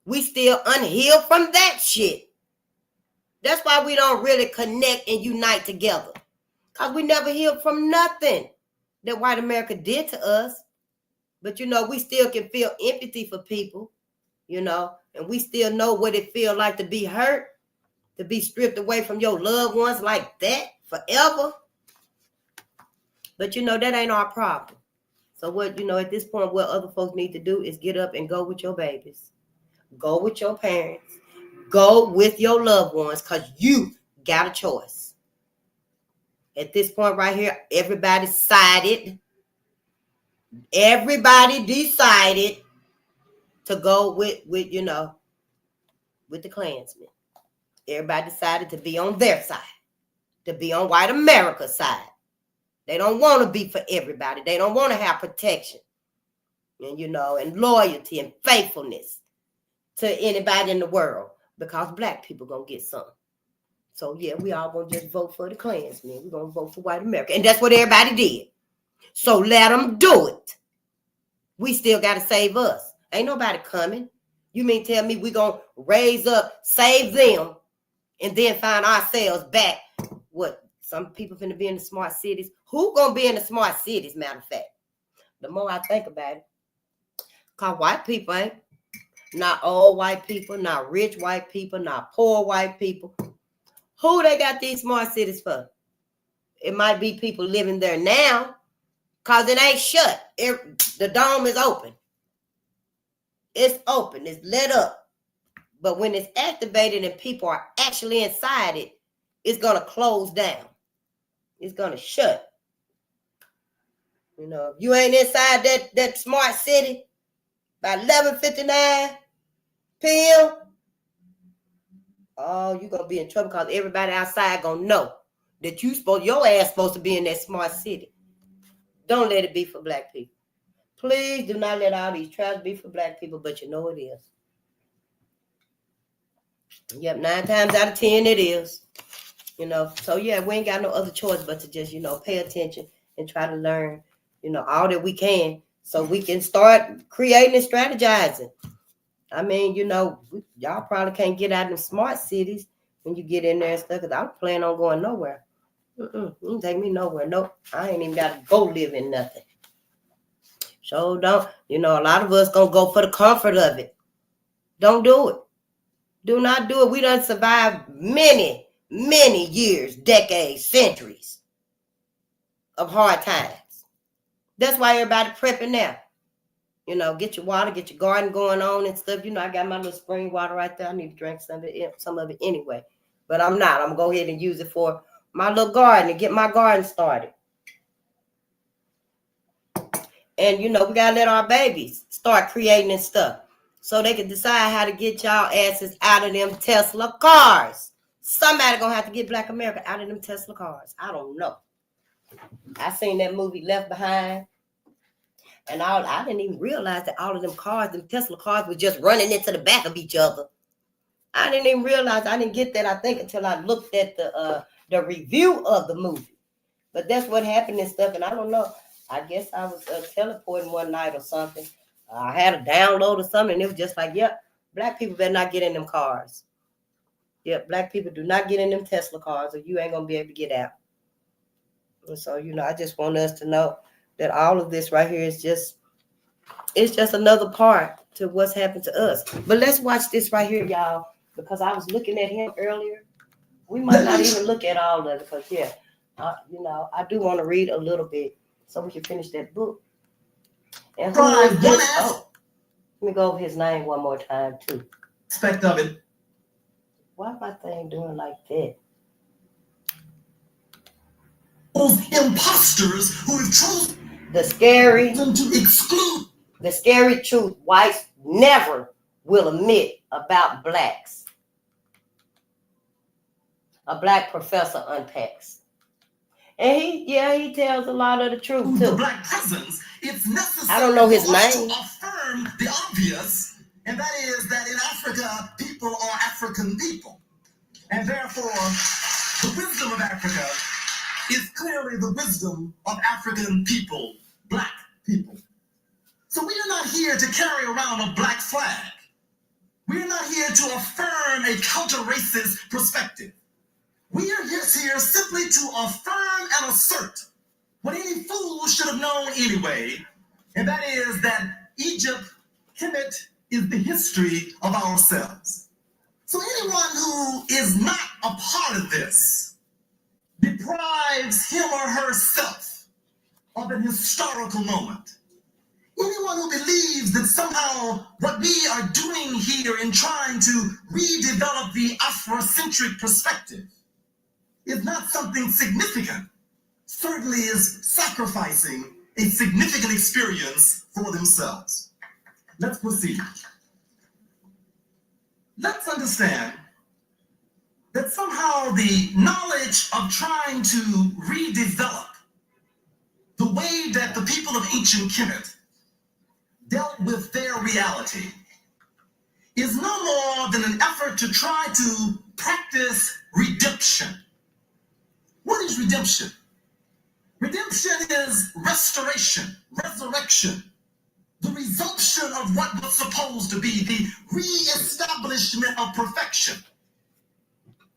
We still unhealed from that shit. That's why we don't really connect and unite together. Because we never healed from nothing that white America did to us. But, you know, we still can feel empathy for people, you know, and we still know what it feels like to be hurt, to be stripped away from your loved ones like that forever. But, you know, that ain't our problem. So what, you know, at this point, what other folks need to do is get up and go with your babies. Go with your parents. Go with your loved ones because you got a choice. At this point right here, everybody decided to go with you know, with the Klansmen. Everybody decided to be on their side, to be on white America's side. They don't want to be for everybody. They don't want to have protection and, you know, and loyalty and faithfulness to anybody in the world because Black people going to get some. So, yeah, we all going to just vote for the Klansmen. We're going to vote for white America. And that's what everybody did. So let them do it. We still got to save us. Ain't nobody coming. You mean tell me we going to raise up, save them, and then find ourselves back? What? Some people finna be in the smart cities. Who gonna be in the smart cities, matter of fact? The more I think about it. Because white people ain't. Not old white people, not rich white people, not poor white people. Who they got these smart cities for? It might be people living there now because it ain't shut. The dome is open. It's open. It's lit up. But when it's activated and people are actually inside it, it's going to close down. It's going to shut. You know, if you ain't inside that smart city by 11:59 p.m., oh, you're going to be in trouble because everybody outside going to know that your ass supposed to be in that smart city. Don't let it be for Black people. Please do not let all these trials be for Black people, but you know it is. Yep, 9 times out of 10 it is. You know, so yeah, we ain't got no other choice but to just, you know, pay attention and try to learn, you know, all that we can so we can start creating and strategizing. I mean, you know, y'all probably can't get out of them smart cities when you get in there and stuff because I don't plan on going nowhere. You don't take me nowhere. Nope, I ain't even got to go live in nothing. So don't, you know, a lot of us gonna go for the comfort of it. Don't do it. Do not do it. We done survived many years, decades, centuries of hard times. That's why everybody prepping now. You know, get your water, get your garden going on and stuff. You know, I got my little spring water right there. I need to drink some of it anyway. But I'm not. I'm going to go ahead and use it for my little garden and get my garden started. And, you know, we got to let our babies start creating and stuff so they can decide how to get y'all asses out of them Tesla cars. Somebody gonna have to get Black America out of them Tesla cars. I don't know. I seen that movie Left Behind, and I didn't even realize that all of them cars, them Tesla cars, were just running into the back of each other. I didn't even realize. I didn't get that, I think, until I looked at the review of the movie. But that's what happened and stuff, and I don't know. I guess I was teleporting one night or something. I had a download or something, and it was just like, yep, Black people better not get in them cars. Yep, Black people do not get in them Tesla cars or you ain't going to be able to get out. And so, you know, I just want us to know that all of this right here is just another part to what's happened to us. But let's watch this right here, y'all, because I was looking at him earlier. We might not even look at all of it because, you know, I do want to read a little bit so we can finish that book. And who Try was one this? Oh, let me go over his name one more time too. aspect of it. Why my thing doing like that? Those imposters who have chosen The scary to exclude. The scary truth whites never will admit about blacks. A black professor unpacks. And he tells a lot of the truth The too. black presence, it's necessary I don't know his for us name. to affirm the obvious, and that is that in Africa, people are African people. And therefore, the wisdom of Africa is clearly the wisdom of African people, black people. So we are not here to carry around a black flag. We are not here to affirm a counter-racist perspective. We are just here simply to affirm and assert what any fool should have known anyway, and that is that Egypt, Kemet, is the history of ourselves. So anyone who is not a part of this deprives him or herself of an historical moment. Anyone who believes that somehow what we are doing here in trying to redevelop the Afrocentric perspective is not something significant, certainly is sacrificing a significant experience for themselves. Let's proceed. Let's understand that somehow the knowledge of trying to redevelop the way that the people of ancient Kemet dealt with their reality is no more than an effort to try to practice redemption. What is redemption? Redemption is restoration, resurrection, the resumption of what was supposed to be, the reestablishment of perfection.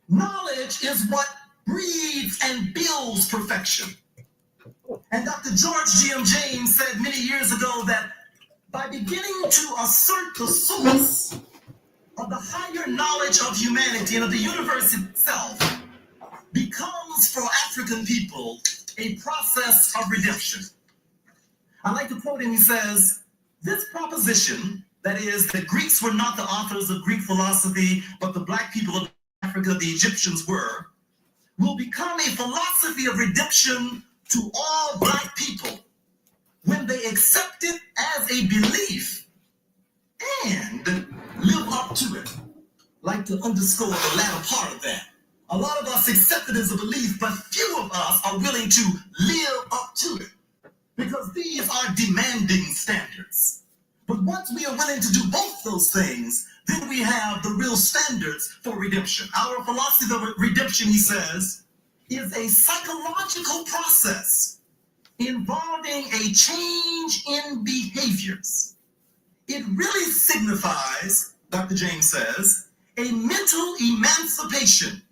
Knowledge is what breeds and builds perfection. And Dr. George G.M. James said many years ago that by beginning to assert the source of the higher knowledge of humanity and of the universe itself becomes for African people a process of redemption. I like to quote him. He says, this proposition, that is, that Greeks were not the authors of Greek philosophy, but the black people of Africa, the Egyptians were, will become a philosophy of redemption to all black people when they accept it as a belief and live up to it. I'd like to underscore the latter part of that. A lot of us accept it as a belief, but few of us are willing to live up to it because these are demanding standards. But once we are willing to do both those things, then we have the real standards for redemption. Our philosophy of redemption, he says, is a psychological process involving a change in behaviors. It really signifies, Dr. James says, a mental emancipation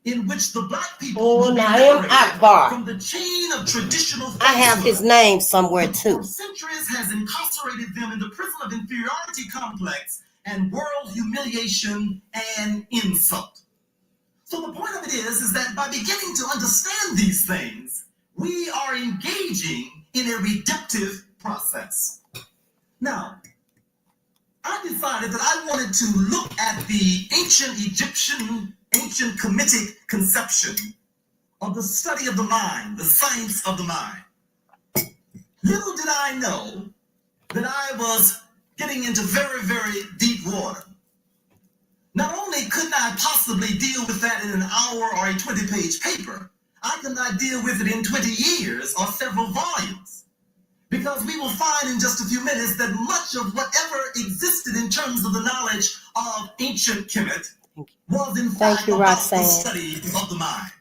in which the black people will be liberated from the chain of traditional falsehood. I have his name somewhere too. For centuries has incarcerated them in the prison of inferiority complex and world humiliation and insult. So the point of it is that by beginning to understand these things, we are engaging in a redemptive process. Now, I decided that I wanted to look at the ancient Egyptian, ancient Kemetic conception of the study of the mind, the science of the mind. Little did I know that I was getting into very, very deep water. Not only couldn't I possibly deal with that in an hour or a 20-page paper, I could not deal with it in 20 years or several volumes. Because we will find in just a few minutes that much of whatever existed in terms of the knowledge of ancient Kemet was in fact about the study of the mind.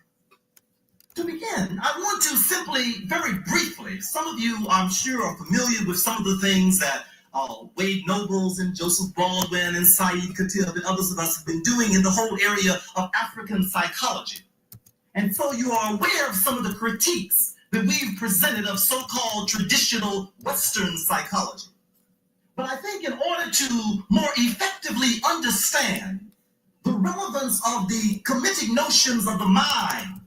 To begin, I want to simply, very briefly, some of you I'm sure are familiar with some of the things that Wade Nobles and Joseph Baldwin and Said Khatib and others of us have been doing in the whole area of African psychology. And so you are aware of some of the critiques that we've presented of so-called traditional Western psychology. But I think in order to more effectively understand the relevance of the Kemetic notions of the mind,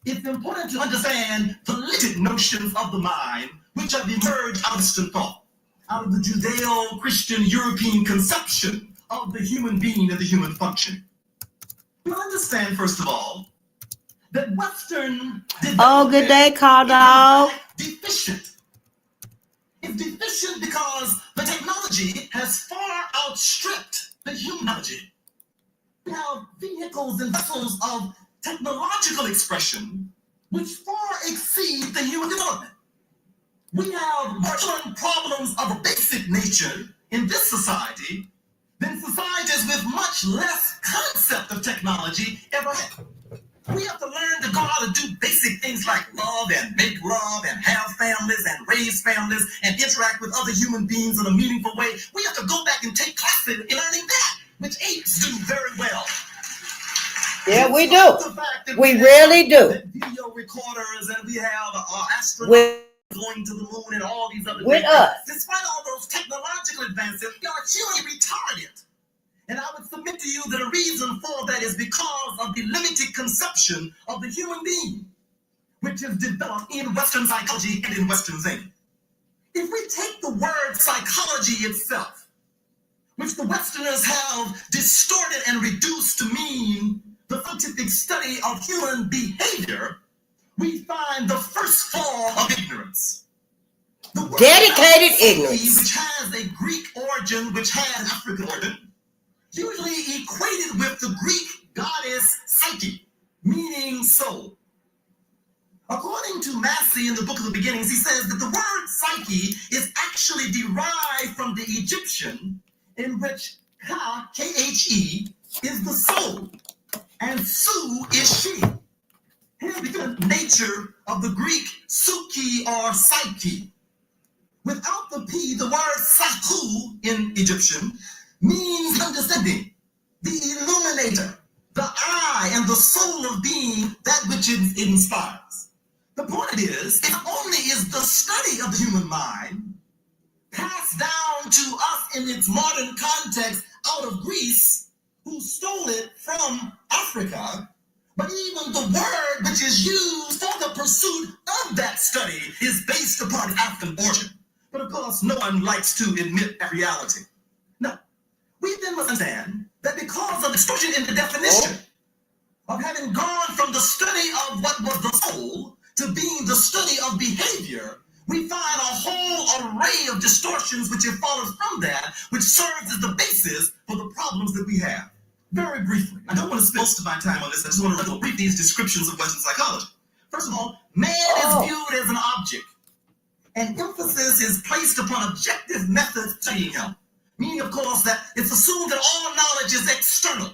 it's important to understand the Lytic notions of the mind, which have emerged out of Eastern thought. out of the Judeo-Christian European conception of the human being and the human function. We understand, first of all, that Western Oh, good day, call dog. deficient. It's deficient because the technology has far outstripped the humanology. We have vehicles and vessels of technological expression which far exceed the human development. We have more problems of a basic nature in this society than societies with much less concept of technology ever had. We have to learn to go how to do basic things like love and make love and have families and raise families and interact with other human beings in a meaningful way. We have to go back and take classes in learning that, which apes do very well. Yeah, we do. We really do. Video recorders and we have astronauts going to the moon and all these other with things. Us. Despite all those technological advances, we are truly retarded. And I would submit to you that a reason for that is because of the limited conception of the human being, which is developed in Western psychology and in Western thinking. If we take the word psychology itself, which the Westerners have distorted and reduced to mean the scientific study of human behavior, we find the first form of ignorance. The word dedicated psyche, ignorance, which has a Greek origin, which has an African origin, usually equated with the Greek goddess Psyche, meaning soul. According to Massey in the Book of the Beginnings, he says that the word psyche is actually derived from the Egyptian, in which Ka, K-H-E, is the soul, and Su is she. Here's the nature of the Greek Suki or Psyche. Without the P, the word Saku in Egyptian means understanding, the illuminator, the eye and the soul of being, that which it inspires. The point is, it only is the study of the human mind passed down to us in its modern context out of Greece, who stole it from Africa, but even the word which is used for the pursuit of that study is based upon African origin. But of course, no one likes to admit that reality. No. We then must understand that because of distortion in the definition of having gone from the study of what was the soul to being the study of behavior, we find a whole array of distortions which have followed from that, which serves as the basis for the problems that we have. Very briefly, I don't want to spend most of my time on this. I just want to read these descriptions of Western psychology. First of all, man is viewed as an object, and emphasis is placed upon objective methods of studying him. Meaning, of course, that it's assumed that all knowledge is external.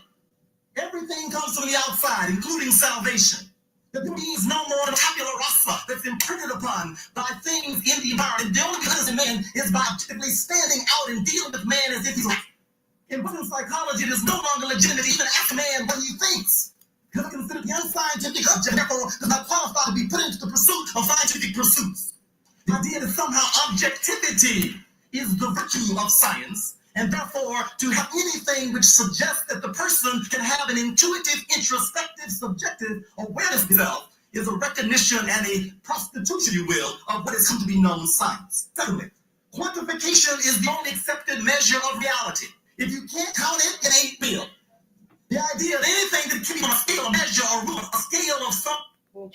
Everything comes from the outside, including salvation. That there means no more than tabula rasa that's imprinted upon by things in the environment. The only goodness in man is by objectively standing out and dealing with man as if he's like. In Western psychology, it is no longer legitimate to even ask a man what he thinks, because it's considered the unscientific object, therefore does not qualify to be put into the pursuit of scientific pursuits. The idea that somehow objectivity is the virtue of science, and therefore to have anything which suggests that the person can have an intuitive, introspective, subjective awareness of himself is a recognition and a prostitution, you will, of what has come to be known science. Secondly, quantification is the only accepted measure of reality. If you can't count it, it ain't real. The idea that anything that can be on a scale, a measure, or rule, a scale of some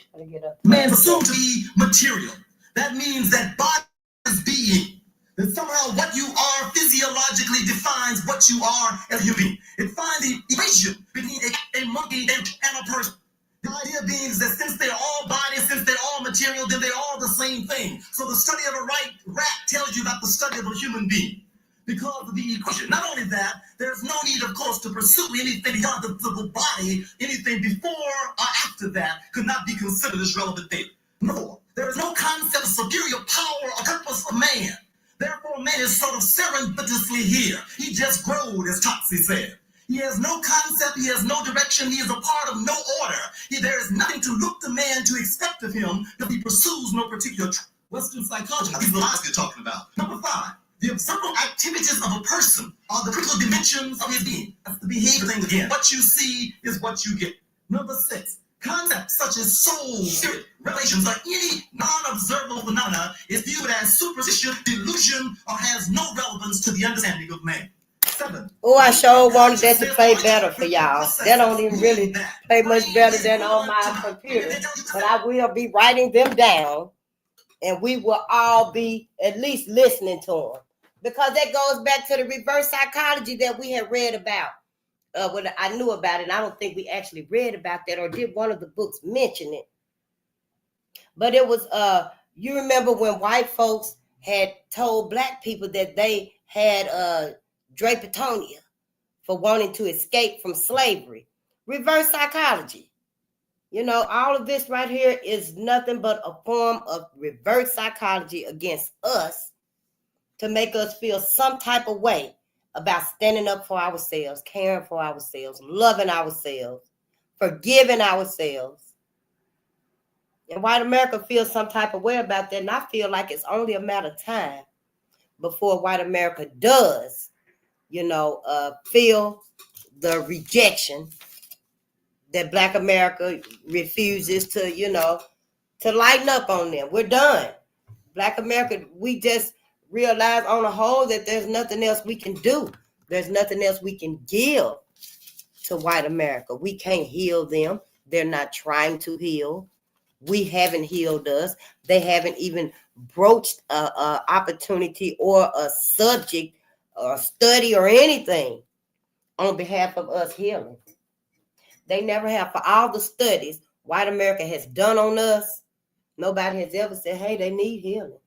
man assumed to be material. That means that body is being. That somehow what you are physiologically defines what you are as a human being. It finds the equation between a monkey and a person. The idea being is that since they're all bodies, since they're all material, then they're all the same thing. So the study of a rat tells you about the study of a human being. Because of the equation. Not only that, there's no need, of course, to pursue anything beyond the body. Anything before or after that could not be considered as relevant data. No, there is no concept of superior power or purpose for man. Therefore, man is sort of serendipitously here. He just growed, as Topsy said. He has no concept, he has no direction, he is a part of no order. There is nothing to look to man to expect of him if he pursues no particular Western psychology. These are the lies you're talking about. Number 5. The observable activities of a person are the critical dimensions of his being. That's the behavior thing again. What you see is what you get. Number 6. Concepts such as soul, spirit, revelations, or any non-observable phenomena is viewed as superstition, delusion, or has no relevance to the understanding of man. 7. Oh, I sure wanted that to play better for y'all. That don't even really play much better than on my computer. But I will be writing them down, and we will all be at least listening to them. Because that goes back to the reverse psychology that we had read about. When I knew about it, and I don't think we actually read about that or did one of the books mention it. But it was, you remember when white folks had told black people that they had drapetomania for wanting to escape from slavery. Reverse psychology. You know, all of this right here is nothing but a form of reverse psychology against us to make us feel some type of way about standing up for ourselves, caring for ourselves, loving ourselves, forgiving ourselves. And white America feels some type of way about that. And I feel like it's only a matter of time before white America does, feel the rejection that black America refuses to lighten up on them. We're done. Black America, we just realize on the whole that there's nothing else we can do. There's nothing else we can give to white America. We can't heal them. They're not trying to heal. We haven't healed us. They haven't even broached an opportunity or a subject or study or anything on behalf of us healing. They never have. For all the studies white America has done on us, nobody has ever said, hey, they need healing.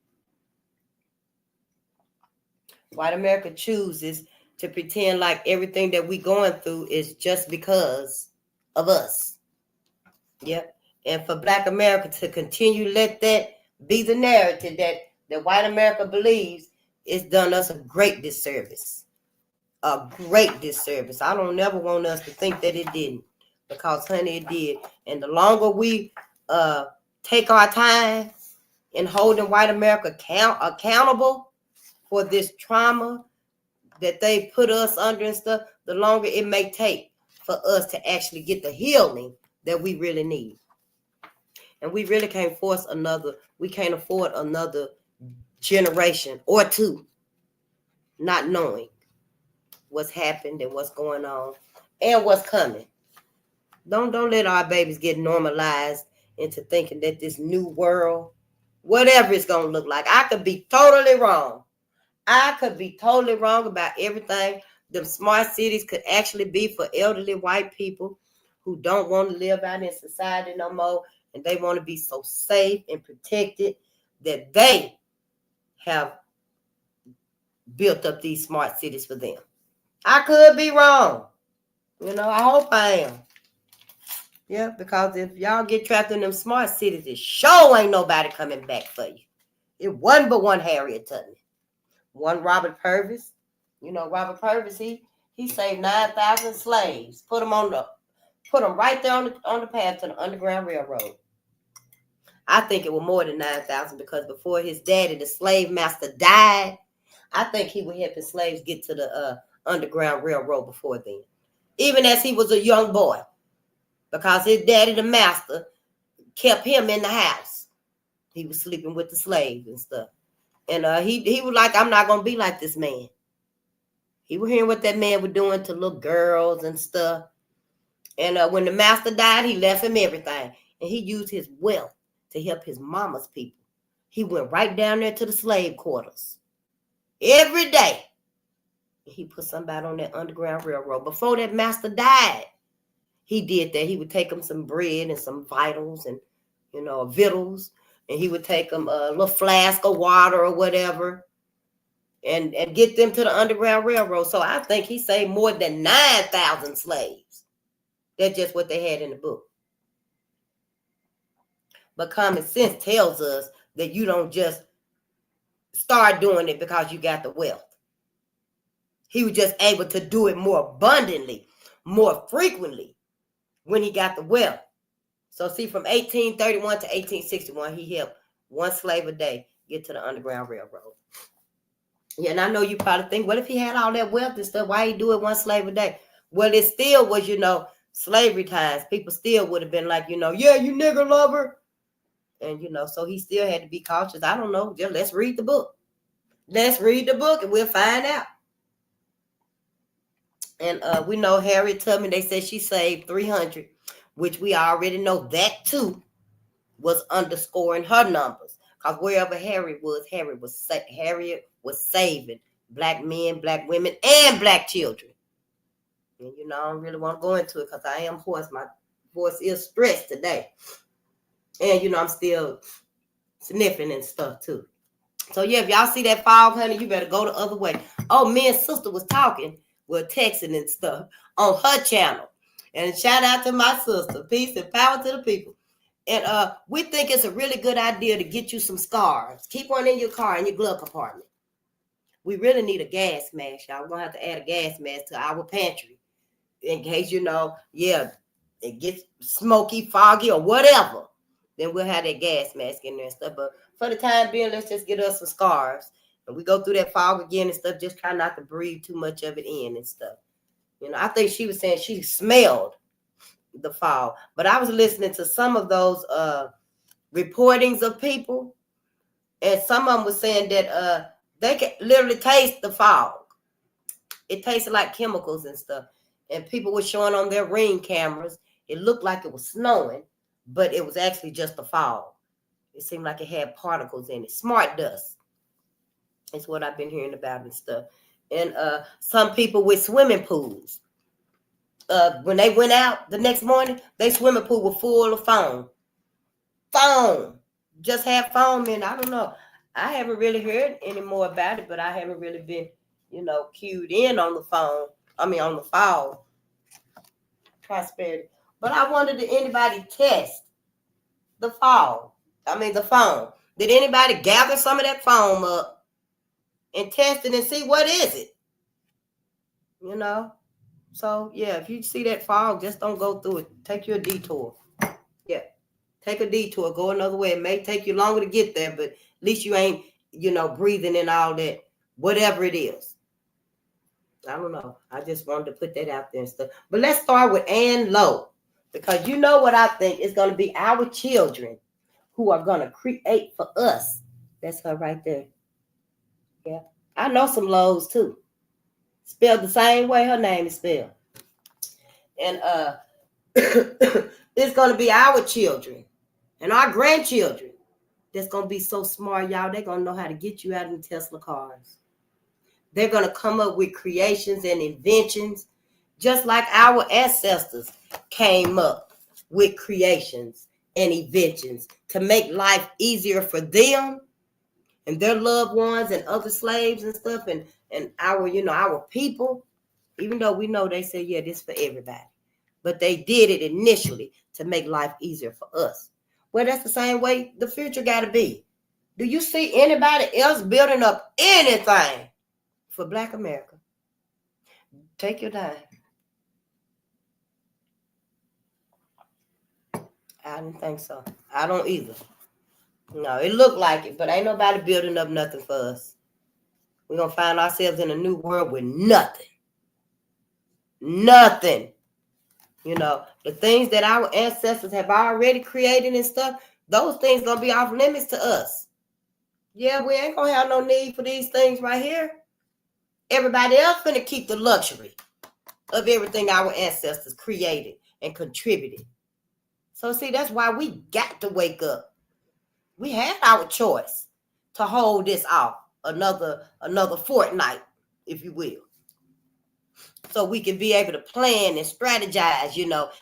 White America chooses to pretend like everything that we're going through is just because of us. Yep. And for black America to continue to let that be the narrative that white America believes, it's done us a great disservice. A great disservice. I don't never want us to think that it didn't. Because, honey, it did. And the longer we take our time in holding white America accountable for this trauma that they put us under and stuff, the longer it may take for us to actually get the healing that we really need. And we really can't we can't afford another generation or two not knowing what's happened and what's going on and what's coming. Don't let our babies get normalized into thinking that this new world, whatever it's going to look like, I could be totally wrong. I could be totally wrong about everything. Them smart cities could actually be for elderly white people who don't want to live out in society no more, and they want to be so safe and protected that they have built up these smart cities for them. I could be wrong. I hope I am. Yeah, because if y'all get trapped in them smart cities, it sure ain't nobody coming back for you. It wasn't but one Harriet Tubman. One Robert Purvis. Robert Purvis, he saved 9,000 slaves. Put them right there on the path to the Underground Railroad. I think it was more than 9,000 because before his daddy, the slave master, died, I think he would help his slaves get to the Underground Railroad before then. Even as he was a young boy. Because his daddy, the master, kept him in the house. He was sleeping with the slaves and stuff. And he was like, I'm not going to be like this man. He was hearing what that man was doing to little girls and stuff. And when the master died, he left him everything. And he used his wealth to help his mama's people. He went right down there to the slave quarters. Every day. He put somebody on that Underground Railroad. Before that master died, he did that. He would take them some bread and some vitals and, victuals. And he would take them a little flask of water or whatever and get them to the Underground Railroad. So I think he saved more than 9,000 slaves. That's just what they had in the book. But common sense tells us that you don't just start doing it because you got the wealth. He was just able to do it more abundantly, more frequently when he got the wealth. So see, from 1831 to 1861, he helped one slave a day get to the Underground Railroad. Yeah, and I know you probably think, well, if he had all that wealth and stuff, why he do it one slave a day? Well, it still was, slavery times, people still would have been like, yeah, you nigger lover. And, so he still had to be cautious. I don't know. Just let's read the book. Let's read the book and we'll find out. And we know Harriet Tubman, they said she saved 300, which we already know that too was underscoring her numbers. Because wherever Harriet was saving black men, black women, and black children. And I don't really want to go into it because I am hoarse. My voice is stressed today. And I'm still sniffing and stuff too. So yeah, if y'all see that fog, honey, you better go the other way. Oh, me and sister was talking, we're texting and stuff on her channel. And shout out to my sister. Peace and power to the people. And we think it's a really good idea to get you some scarves. Keep one in your car, in your glove compartment. We really need a gas mask, y'all. We're going to have to add a gas mask to our pantry. In case, it gets smoky, foggy, or whatever. Then we'll have that gas mask in there and stuff. But for the time being, let's just get us some scarves. And we go through that fog again and stuff. Just try not to breathe too much of it in and stuff. I think she was saying she smelled the fog. But I was listening to some of those reportings of people. And some of them were saying that they can literally taste the fog. It tasted like chemicals and stuff. And people were showing on their Ring cameras. It looked like it was snowing, but it was actually just a fog. It seemed like it had particles in it. Smart dust. That's what I've been hearing about and stuff. And some people with swimming pools. When they went out the next morning, their swimming pool was full of foam. Foam. Just had foam in. I don't know. I haven't really heard any more about it, but I haven't really been, cued in on the phone. On the fog. Prosperity. But I wonder, did anybody test the fog? The foam. Did anybody gather some of that foam up and test it and see what is it? So, yeah, if you see that fog, just don't go through it. Take you a detour. Yeah. Take a detour. Go another way. It may take you longer to get there, but at least you ain't, breathing in all that, whatever it is. I don't know. I just wanted to put that out there and stuff. But let's start with Ann Lowe. Because you know what I think is going to be our children who are going to create for us. That's her right there. Yeah. I know some Lowe's too. Spelled the same way her name is spelled. And it's going to be our children and our grandchildren that's going to be so smart, y'all. They're going to know how to get you out in Tesla cars. They're going to come up with creations and inventions, just like our ancestors came up with creations and inventions to make life easier for them and their loved ones and other slaves and stuff and our people, even though we know they say, yeah, this for everybody. But they did it initially to make life easier for us. Well, that's the same way the future got to be. Do you see anybody else building up anything for Black America? Take your time. I didn't think so. I don't either. No, it looked like it, but ain't nobody building up nothing for us. We're going to find ourselves in a new world with nothing. Nothing. The things that our ancestors have already created and stuff, those things going to be off limits to us. Yeah, we ain't going to have no need for these things right here. Everybody else finna keep the luxury of everything our ancestors created and contributed. So see, that's why we got to wake up. We had our choice to hold this off another fortnight, if you will. So we can be able to plan and strategize,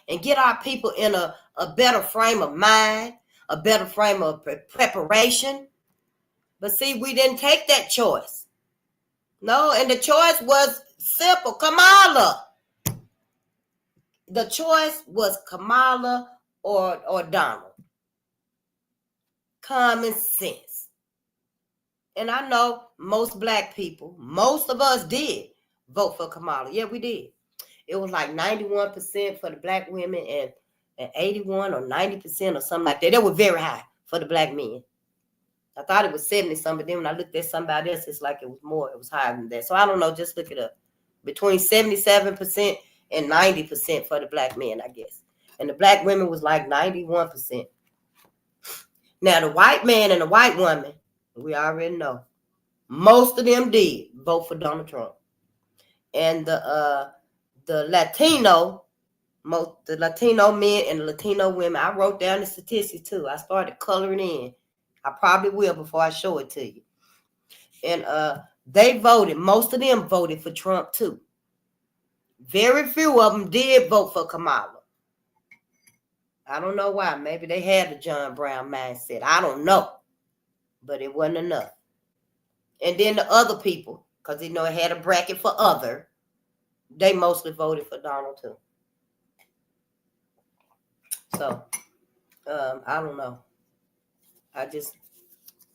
and get our people in a better frame of mind, a better frame of preparation. But see, we didn't take that choice. No, and the choice was simple. Kamala. The choice was Kamala or Donald. Common sense. And I know most Black people, most of us did vote for Kamala. Yeah, we did. It was like 91% for the Black women and 81 or 90% or something like that. They were very high for the Black men. I thought it was 70 something, but then when I looked at somebody else, it's like it was more, it was higher than that. So I don't know, just look it up. Between 77% and 90% for the black men, I guess. And the black women was like 91%. Now, the white man and the white woman, we already know, most of them did vote for Donald Trump. And the Latino, the Latino men and the Latino women, I wrote down the statistics too. I started coloring in. I probably will before I show it to you. And they voted, most of them voted for Trump too. Very few of them did vote for Kamala. I don't know why. Maybe they had the John Brown mindset. I don't know. But it wasn't enough. And then the other people, because it had a bracket for other, they mostly voted for Donald too. So, I don't know. I just,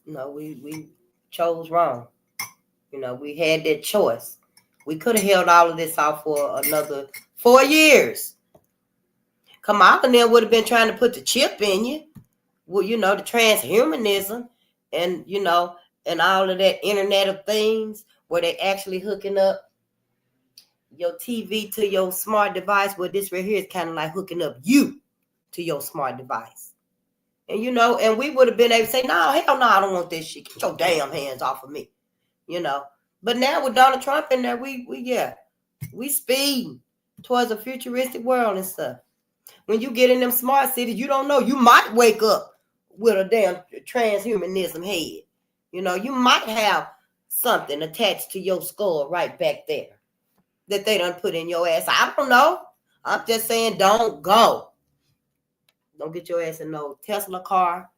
we chose wrong. We had that choice. We could have held all of this off for another 4 years. Kamala and them would have been trying to put the chip in you. Well, the transhumanism and, and all of that Internet of Things where they actually hooking up your TV to your smart device. Well, this right here is kind of like hooking up you to your smart device. And, and we would have been able to say, no, hell no, I don't want this shit. Get your damn hands off of me, But now with Donald Trump in there, we speed towards a futuristic world and stuff. When you get in them smart cities, you don't know. You might wake up with a damn transhumanism head. You might have something attached to your skull right back there that they done put in your ass. I don't know. I'm just saying, don't go. Don't get your ass in no Tesla car.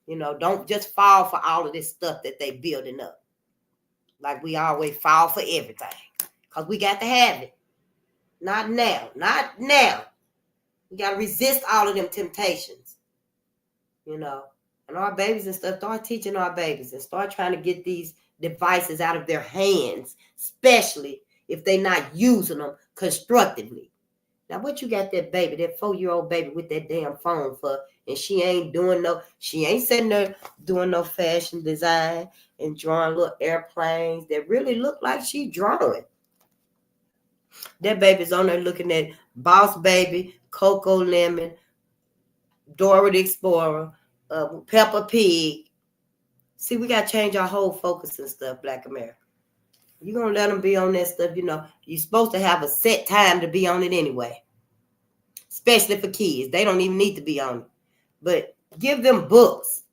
Don't just fall for all of this stuff that they building up. Like we always fall for everything. Because we got to have it. Not now. Not now. We got to resist all of them temptations. And our babies and stuff, start teaching our babies and start trying to get these devices out of their hands, especially if they're not using them constructively. Now, what you got that baby, that 4-year-old baby with that damn phone for, and she ain't sitting there doing no fashion design and drawing little airplanes that really look like she drawing. That baby's on there looking at Boss Baby, Coco Lemon, Dora the Explorer, Peppa Pig. See, we got to change our whole focus and stuff, Black America. You're going to let them be on that stuff, You're supposed to have a set time to be on it anyway. Especially for kids. They don't even need to be on it. But give them books.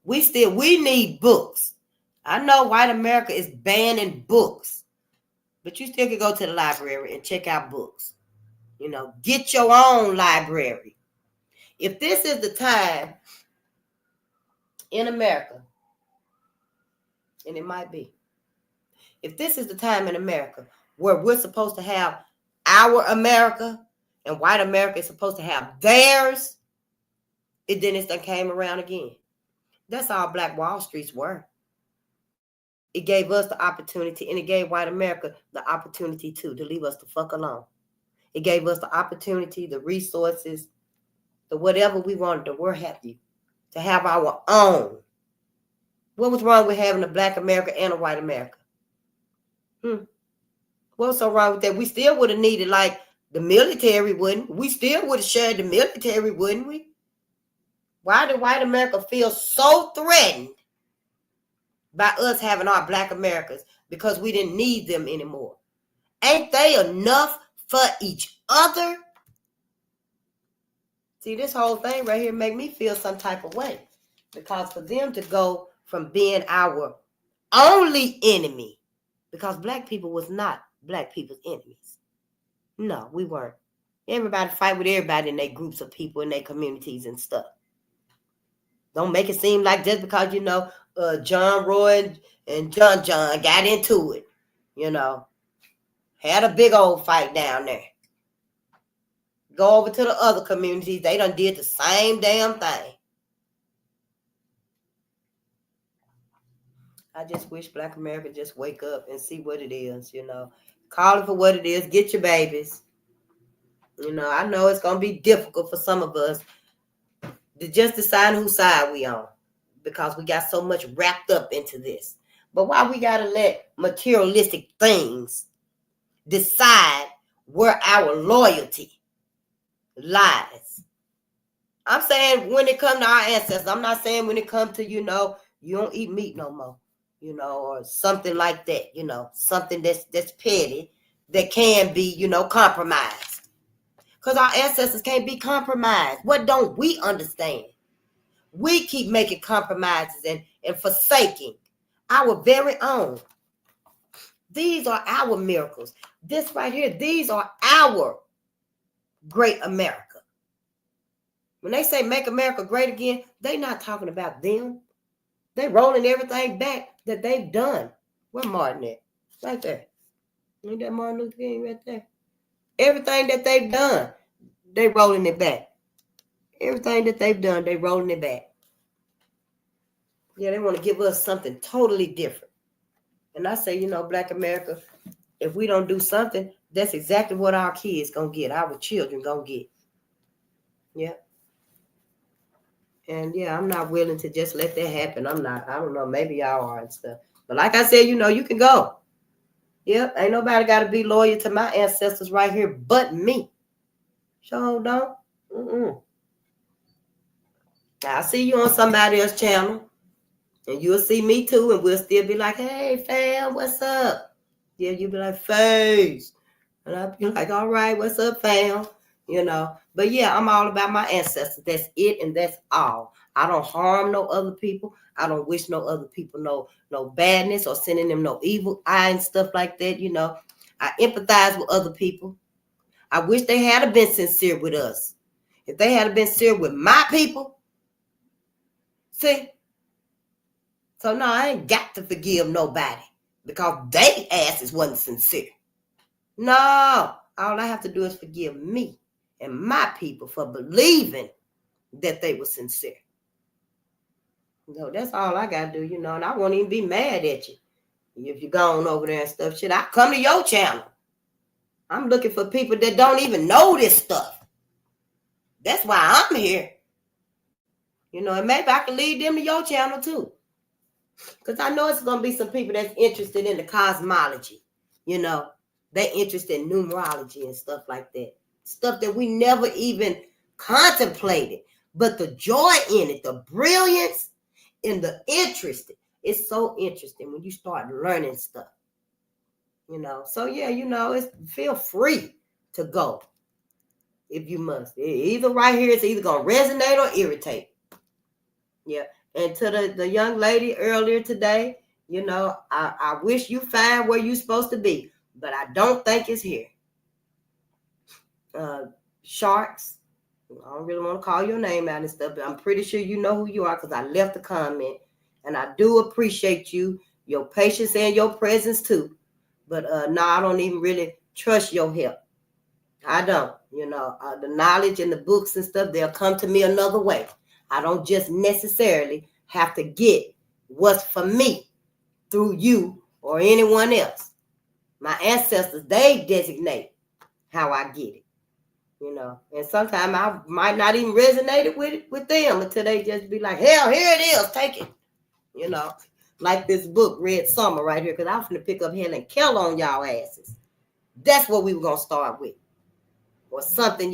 We need books. I know white America is banning books. But you still can go to the library and check out books. Get your own library. If this is the time in America, and it might be, if this is the time in America where we're supposed to have our America and white America is supposed to have theirs, then it's done came around again. That's all Black Wall Streets were. It gave us the opportunity, and it gave white America the opportunity to leave us the fuck alone. It gave us the opportunity, the resources, the whatever we wanted, to we're happy to have our own. What was wrong with having a Black America and a white America? What's so wrong with that? We still would have needed, like, the military, wouldn't we? We still would have shared the military, wouldn't we? Why did white America feel so threatened by us having our Black Americas? Because we didn't need them anymore. Ain't they enough for each other? See, this whole thing right here make me feel some type of way. Because for them to go from being our only enemy, because Black people was not Black people's enemies. No, we weren't. Everybody fight with everybody in their groups of people, in their communities and stuff. Don't make it seem like just because, John Roy and John got into it, had a big old fight down there. Go over to the other communities, they done did the same damn thing. I just wish Black America just wake up and see what it is, Call it for what it is. Get your babies. I know it's going to be difficult for some of us to just decide whose side we on, because we got so much wrapped up into this. But why we got to let materialistic things decide where our loyalty lies. I'm saying when it comes to our ancestors. I'm not saying when it comes to, you don't eat meat no more, or something like that, something that's petty that can be, compromised. Because our ancestors can't be compromised. What don't we understand? We keep making compromises and forsaking our very own. These are our miracles. This right here, these are our great America. When they say make America great again, they not talking about them. They rolling everything back that they've done. Where Martin at? Right there. Ain't that Martin Luther King right there? Everything that they've done, they rolling it back. Everything that they've done, they rolling it back. Yeah, they want to give us something totally different. And I say, Black America, if we don't do something, that's exactly what our kids gonna get, our children gonna get. Yeah. And yeah, I'm not willing to just let that happen. I don't know, maybe y'all are and stuff. But like I said, you can go. Yep, ain't nobody got to be loyal to my ancestors right here but me. Sure don't. I'll see you on somebody else's channel. And you'll see me too. And we'll still be like, hey, fam, what's up? Yeah, you'll be like, Face. And I'll be like, all right, what's up, fam? But yeah, I'm all about my ancestors. That's it, and that's all. I don't harm no other people. I don't wish no other people no badness or sending them no evil eye and stuff like that. I empathize with other people. I wish they had been sincere with us. If they had been sincere with my people, see. So no, I ain't got to forgive nobody because they asses wasn't sincere. No, all I have to do is forgive me and my people for believing that they were sincere. That's all I got to do, and I won't even be mad at you if you're going over there and stuff. Shit, I come to your channel. I'm looking for people that don't even know this stuff. That's why I'm here. And maybe I can lead them to your channel too. Because I know it's going to be some people that's interested in the cosmology. They're interested in numerology and stuff like that. Stuff that we never even contemplated. But the joy in it, the brilliance and the interest, it's so interesting when you start learning stuff. So yeah, feel free to go if you must. Either right here, it's either going to resonate or irritate. Yeah. And to the young lady earlier today, I wish you find where you're supposed to be, but I don't think it's here. Sharks, I don't really want to call your name out and stuff, but I'm pretty sure you know who you are because I left a comment, and I do appreciate you, your patience and your presence too. But no, I don't even really trust your help. I don't. The knowledge and the books and stuff, they'll come to me another way. I don't just necessarily have to get what's for me through you or anyone else. My ancestors, they designate how I get it. And sometimes I might not even resonate with them until they just be like, hell, here it is, take it. Like this book, Red Summer, right here, because I was going to pick up Helen Keller on y'all asses. That's what we were going to start with. Or something,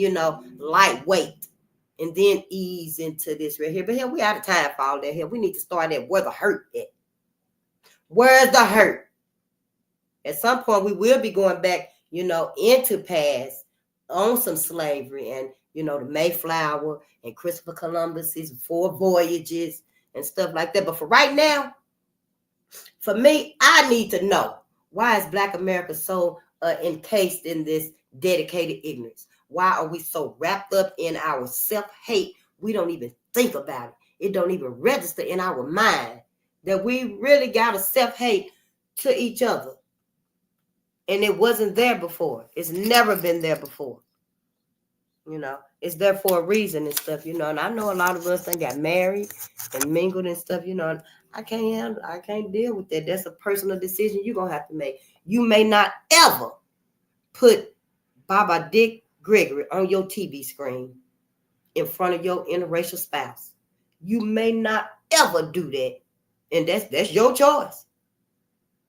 lightweight. And then ease into this right here. But here, we out of time for all that here. We need to start at where the hurt at. Where's the hurt? At some point, we will be going back, into past on some slavery and, the Mayflower and Christopher Columbus's 4 voyages and stuff like that. But for right now, for me, I need to know, why is Black America so encased in this dedicated ignorance? Why are we so wrapped up in our self-hate? We don't even think about it. It don't even register in our mind that we really got a self-hate to each other. And it wasn't there before. It's never been there before. It's there for a reason and stuff, and I know a lot of us got married and mingled and stuff, and I can't deal with that. That's a personal decision you're going to have to make. You may not ever put Baba Dick Gregory on your TV screen in front of your interracial spouse. You may not ever do that. And that's your choice.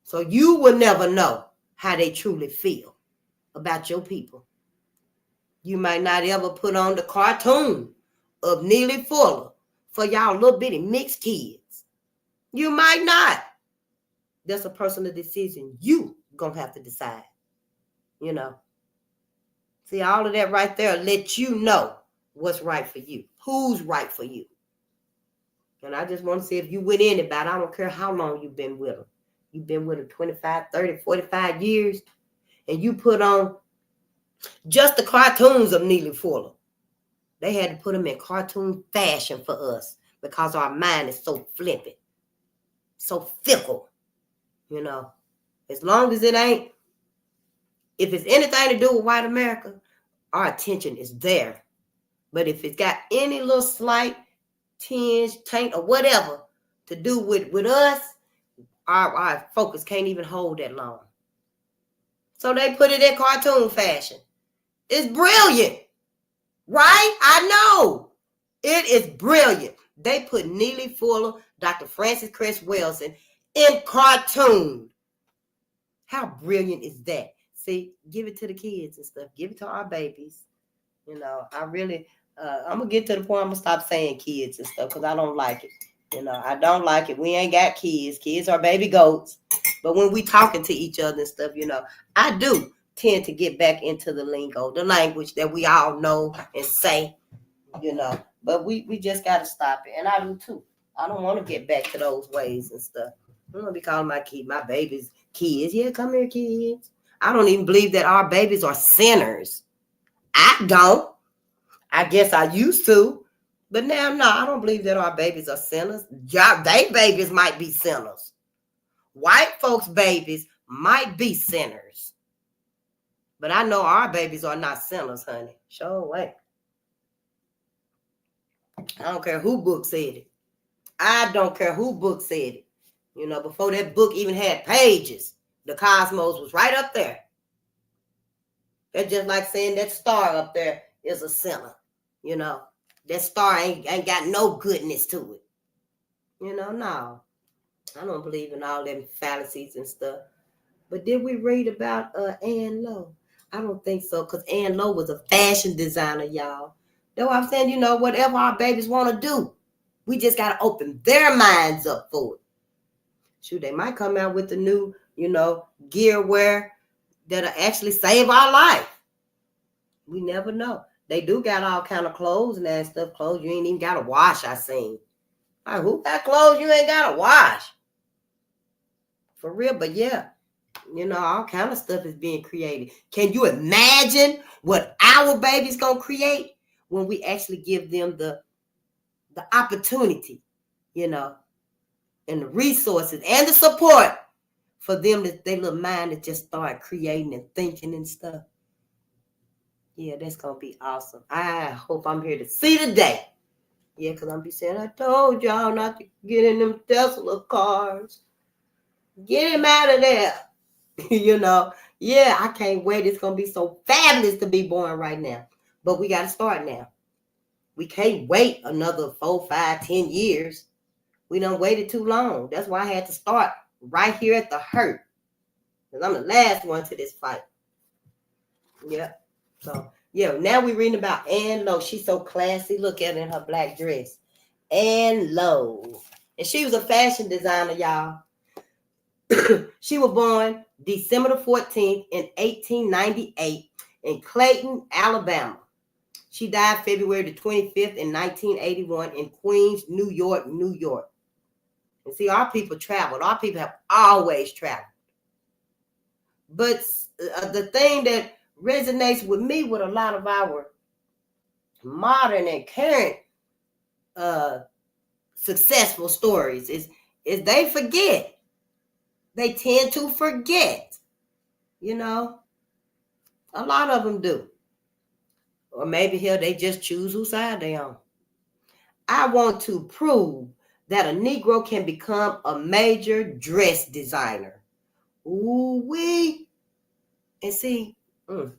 So you will never know how they truly feel about your people. You might not ever put on the cartoon of Neely Fuller for y'all little bitty mixed kids. You might not. That's a personal decision you gonna have to decide. You know. See, all of that right there let you know what's right for you. Who's right for you. And I just want to see if you with anybody. I don't care how long you've been with them. You've been with them 25, 30, 45 years. And you put on just the cartoons of Neely Fuller. They had to put them in cartoon fashion for us because our mind is so flippant, so fickle, you know. As long as it ain't, if it's anything to do with white America, our attention is there. But if it's got any little slight tinge, taint, or whatever to do with us, our focus can't even hold that long. So they put it in cartoon fashion. It's brilliant, right? I know. It is brilliant. They put Neely Fuller, Dr. Frances Cress Welsing in cartoon. How brilliant is that? See, give it to the kids and stuff. Give it to our babies. You know, I really, I'm going to get to the point I'm going to stop saying kids and stuff because I don't like it. You know, I don't like it. We ain't got kids. Kids are baby goats. But when we talking to each other and stuff, you know, I do tend to get back into the lingo, the language that we all know and say, you know. But we just got to stop it. And I do too. I don't want to get back to those ways and stuff. I'm going to be calling my babies kids. Yeah, come here, kids. I don't even believe that our babies are sinners. I don't. I guess I used to. But now, no, I don't believe that our babies are sinners. They babies might be sinners. White folks' babies might be sinners. But I know our babies are not sinners, honey. Sure way. I don't care who book said it. I don't care who book said it. You know, before that book even had pages, the cosmos was right up there. It's just like saying that star up there is a sinner. You know, that star ain't got no goodness to it. You know, no. I don't believe in all them fallacies and stuff. But did we read about Ann Lowe? I don't think so, because Ann Lowe was a fashion designer, y'all. That's what I'm saying, you know, whatever our babies want to do, we just got to open their minds up for it. Shoot, they might come out with the new, you know, gear wear that'll actually save our life. We never know. They do got all kind of clothes and that stuff. Clothes you ain't even got to wash, I seen. Like, who got clothes you ain't got to wash? For real, but yeah. You know, all kind of stuff is being created. Can you imagine what our baby's going to create when we actually give them the opportunity, you know, and the resources and the support for them that they little mind to just start creating and thinking and stuff. Yeah, that's going to be awesome. I hope I'm here to see the day. Yeah, because I'm be saying, I told y'all not to get in them Tesla cars. Get him out of there. You know, yeah, I can't wait. It's going to be so fabulous to be born right now. But we got to start now. We can't wait another 4, 5, 10 years. We done waited too long. That's why I had to start right here at the hurt. Because I'm the last one to this fight. Yeah. So, yeah, now we're reading about Ann Lowe. She's so classy. Look at her in her black dress. Ann Lowe. And she was a fashion designer, y'all. She was born December the 14th in 1898 in Clayton, Alabama. She died February the 25th in 1981 in Queens, New York, New York. And see, our people traveled. Our people have always traveled. But the thing that resonates with me with a lot of our modern and current successful stories is they forget. They tend to forget, you know. A lot of them do. Or maybe here they just choose whose side they on. I want to prove that a Negro can become a major dress designer. Ooh-wee. And see, that's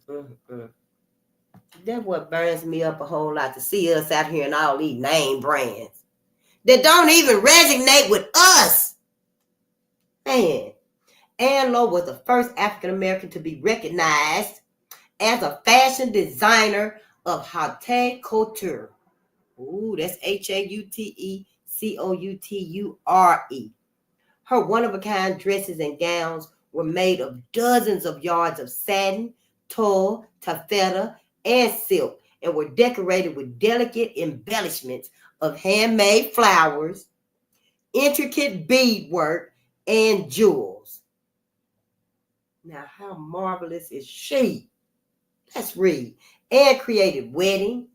what burns me up a whole lot to see us out here in all these name brands that don't even resonate with us. Man. Ann Lowe was the first African American to be recognized as a fashion designer of haute couture. Ooh, that's HAUTECOUTURE. Her one-of-a-kind dresses and gowns were made of dozens of yards of satin, tulle, taffeta, and silk, and were decorated with delicate embellishments of handmade flowers, intricate beadwork, and jewels. Now, how marvelous is she? Let's read. And created wedding,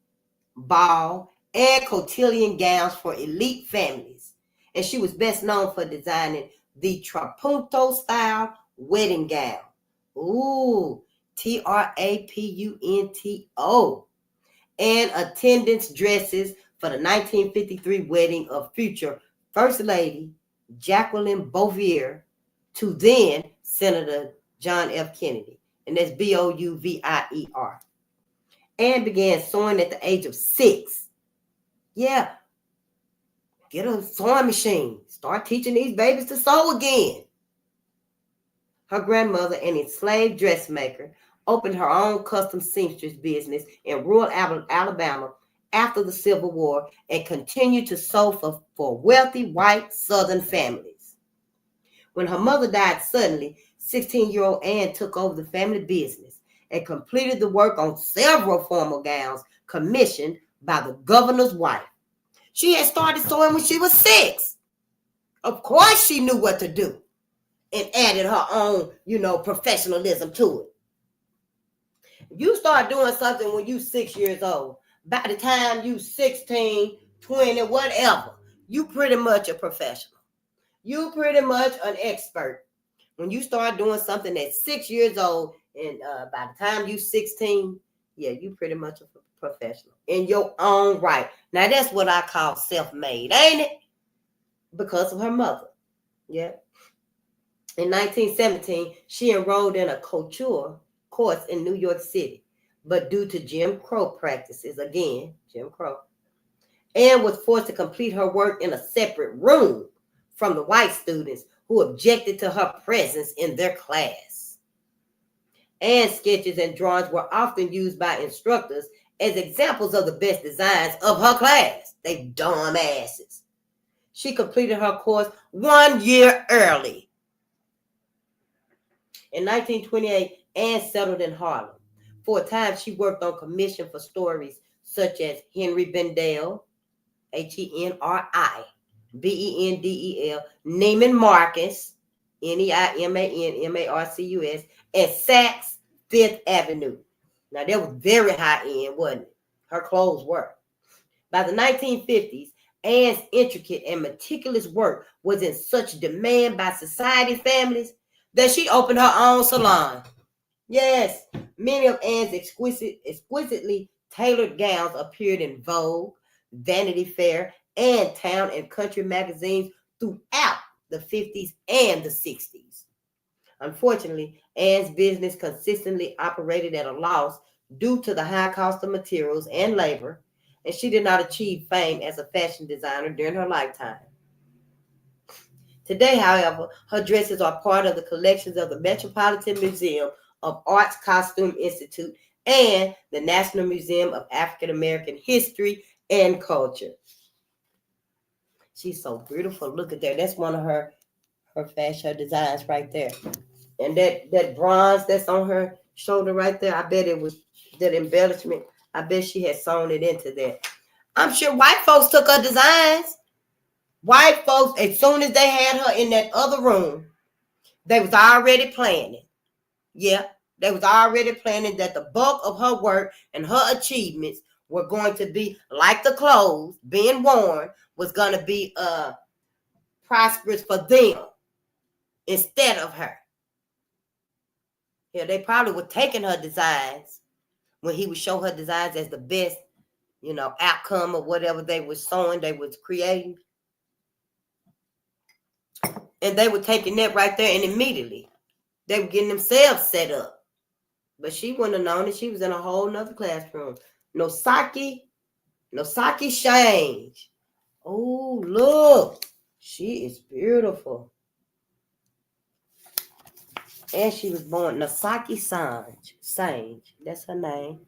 ball, and cotillion gowns for elite families. And she was best known for designing the trapunto style wedding gown. Ooh, TRAPUNTO. And attendance dresses for the 1953 wedding of future First Lady Jacqueline Bouvier to then Senator John F. Kennedy. And that's BOUVIER. And began sewing at the age of 6. Yeah, get a sewing machine. Start teaching these babies to sew again. Her grandmother, an enslaved dressmaker, opened her own custom seamstress business in rural Alabama after the Civil War and continued to sew for wealthy white Southern families. When her mother died suddenly, 16-year-old Anne took over the family business and completed the work on several formal gowns commissioned by the governor's wife. She had started sewing when she was 6. Of course she knew what to do and added her own, professionalism to it. If you start doing something when you 6 years old, by the time you 16, 20, whatever, you pretty much a professional. You pretty much an expert. When you start doing something at 6 years old and by the time you 16, yeah, you pretty much a professional in your own right. Now that's what I call self-made, ain't it? Because of her mother. Yeah. In 1917, she enrolled in a couture course in New York City, but due to Jim Crow practices, again, Jim Crow, Anne was forced to complete her work in a separate room from the white students who objected to her presence in their class. Anne's sketches and drawings were often used by instructors as examples of the best designs of her class. They dumb asses. She completed her course 1 year early. In 1928, Anne settled in Harlem. For a time, she worked on commission for stories such as Henry Bendel, HENRI, BENDEL, Neiman Marcus, NEIMAN and Saks Fifth Avenue. Now, that was very high end, wasn't it? Her clothes were. By the 1950s, Anne's intricate and meticulous work was in such demand by society families that she opened her own salon. Yes, many of Anne's exquisitely tailored gowns appeared in Vogue, Vanity Fair, and Town and Country magazines throughout the 50s and the 60s. Unfortunately, Anne's business consistently operated at a loss due to the high cost of materials and labor, and she did not achieve fame as a fashion designer during her lifetime. Today, however, her dresses are part of the collections of the Metropolitan Museum of Art's Costume Institute and the National Museum of African American History and Culture. She's so beautiful. Look at that. That's one of her fashion designs right there. And that bronze that's on her shoulder right there, I bet it was that embellishment. I bet she had sewn it into that. I'm sure white folks took her designs. White folks, as soon as they had her in that other room, they was already planning. Yeah, they was already planning that the bulk of her work and her achievements were going to be like the clothes being worn was going to be prosperous for them instead of her. Yeah, they probably were taking her designs when he would show her designs as the best, outcome of whatever they were sewing, they was creating. And they were taking that right there and immediately they were getting themselves set up. But she wouldn't have known it. She was in a whole nother classroom. Nosaki Change. Oh, look. She is beautiful. And she was born Nasaki Sange. That's her name.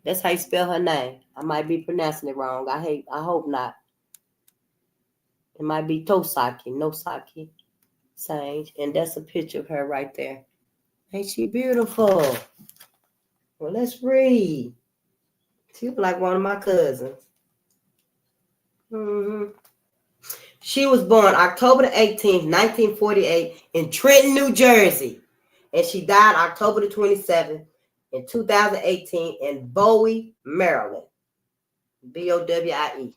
That's how you spell her name. I might be pronouncing it wrong. I hope not. It might be Nosaki Sange. And that's a picture of her right there. Ain't she beautiful? Well, let's read. She was like one of my cousins. Mm-hmm. She was born October the 18th, 1948 in Trenton, New Jersey. And she died October the 27th in 2018 in Bowie, Maryland. Bowie.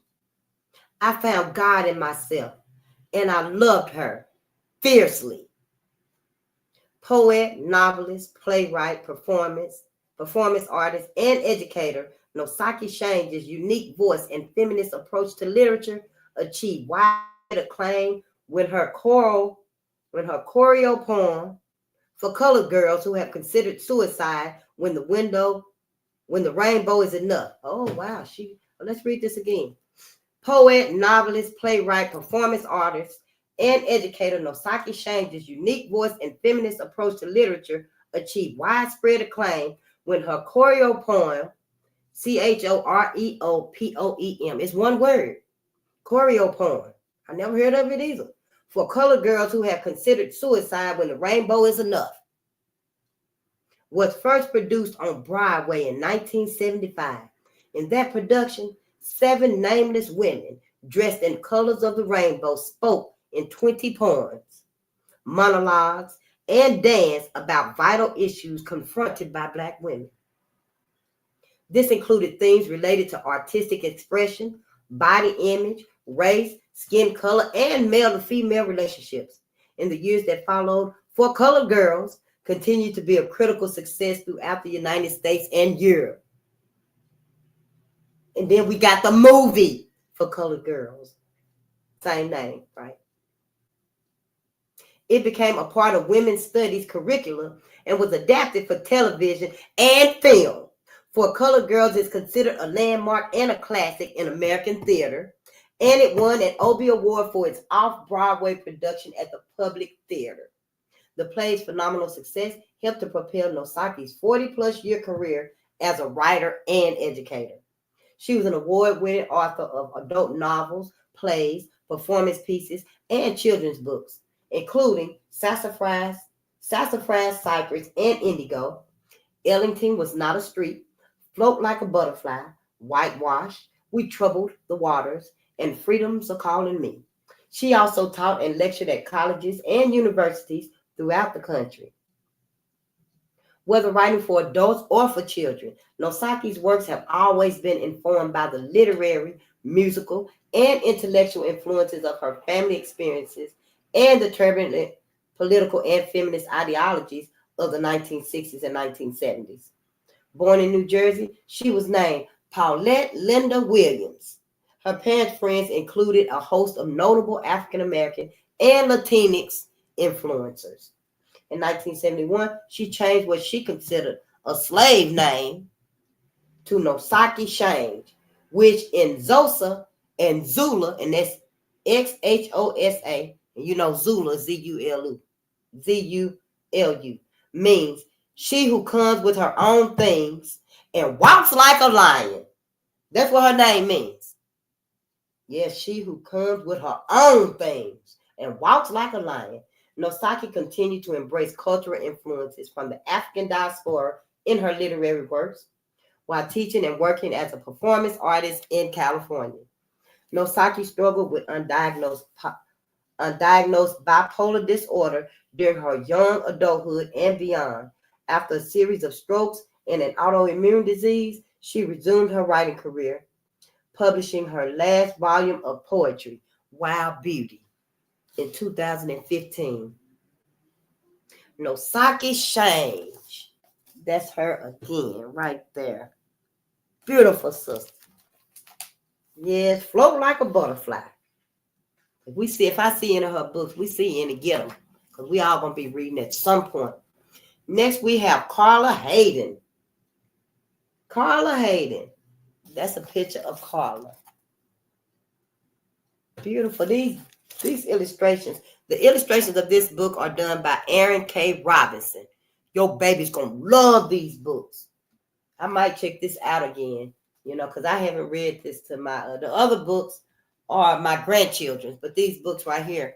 I found God in myself and I loved her fiercely. Poet, novelist, playwright, performance artist, and educator, Nosaki Shange's unique voice and feminist approach to literature achieved wide acclaim when her choreo poem for colored girls who have considered suicide when the rainbow is enough. Oh wow, let's read this again. Poet, novelist, playwright, performance artist, and educator Nosaki Shange's unique voice and feminist approach to literature achieved widespread acclaim when her choreo poem, Choreopoem, it's one word, choreo poem. I never heard of it either. For colored girls who have considered suicide when the rainbow is enough, was first produced on Broadway in 1975. In that production, 7 nameless women dressed in colors of the rainbow spoke in 20 poems, monologues, and danced about vital issues confronted by Black women. This included themes related to artistic expression, body image, race, skin color, and male to female relationships. In the years that followed, For Colored Girls continued to be a critical success throughout the United States and Europe. And then we got the movie For Colored Girls. Same name, right? It became a part of women's studies curriculum and was adapted for television and film. For Colored Girls is considered a landmark and a classic in American theater, and it won an Obie Award for its off-Broadway production at the Public Theater. The play's phenomenal success helped to propel Nosaki's 40-plus year career as a writer and educator. She was an award-winning author of adult novels, plays, performance pieces, and children's books, including Sassafras, Cypress, and Indigo. Ellington Was Not a Street, Float Like a Butterfly, Whitewash, We Troubled the Waters, and Freedom's a Calling Me. She also taught and lectured at colleges and universities throughout the country. Whether writing for adults or for children, Nosaki's works have always been informed by the literary, musical, and intellectual influences of her family experiences and the turbulent political and feminist ideologies of the 1960s and 1970s. Born in New Jersey, she was named Paulette Linda Williams. Her parents' friends included a host of notable African American and Latinx influencers. In 1971, she changed what she considered a slave name to Nosaki Shange, which in Xhosa and Zulu, and that's Xhosa, and you know Zulu, Z-U-L-U, means she who comes with her own things and walks like a lion. That's what her name means. Yes, she who comes with her own things and walks like a lion. Nosaki continued to embrace cultural influences from the African diaspora in her literary works, while teaching and working as a performance artist in California. Nosaki struggled with undiagnosed bipolar disorder during her young adulthood and beyond. After a series of strokes and an autoimmune disease, she resumed her writing career, publishing her last volume of poetry, Wild Beauty, in 2015. Nosaki Shange. That's her again, right there. Beautiful sister. Yes, float like a butterfly. If I see any of her books, we see any get them. Because we all gonna be reading at some point. Next we have Carla Hayden. Carla Hayden. That's a picture of Carla. Beautiful. These illustrations The illustrations of this book are done by Aaron K. Robinson. Your baby's going to love these books. I might check this out again, because I haven't read this to my, the other books are my grandchildren's, but these books right here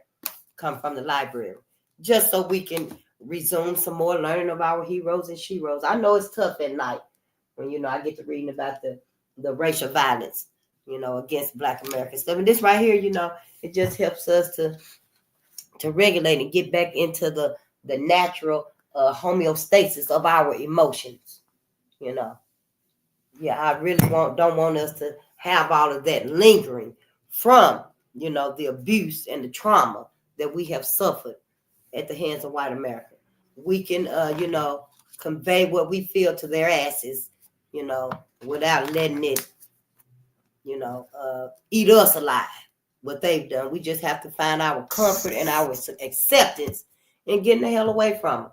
come from the library, just so we can resume some more learning of our heroes and sheroes. I know it's tough at night when, I get to reading about the racial violence, against Black American stuff. And this right here, it just helps us to regulate and get back into the natural homeostasis of our emotions. Yeah, I really don't want us to have all of that lingering from, the abuse and the trauma that we have suffered at the hands of white America. We can, convey what we feel to their asses, without letting it, eat us alive, what they've done. We just have to find our comfort and our acceptance in getting the hell away from them.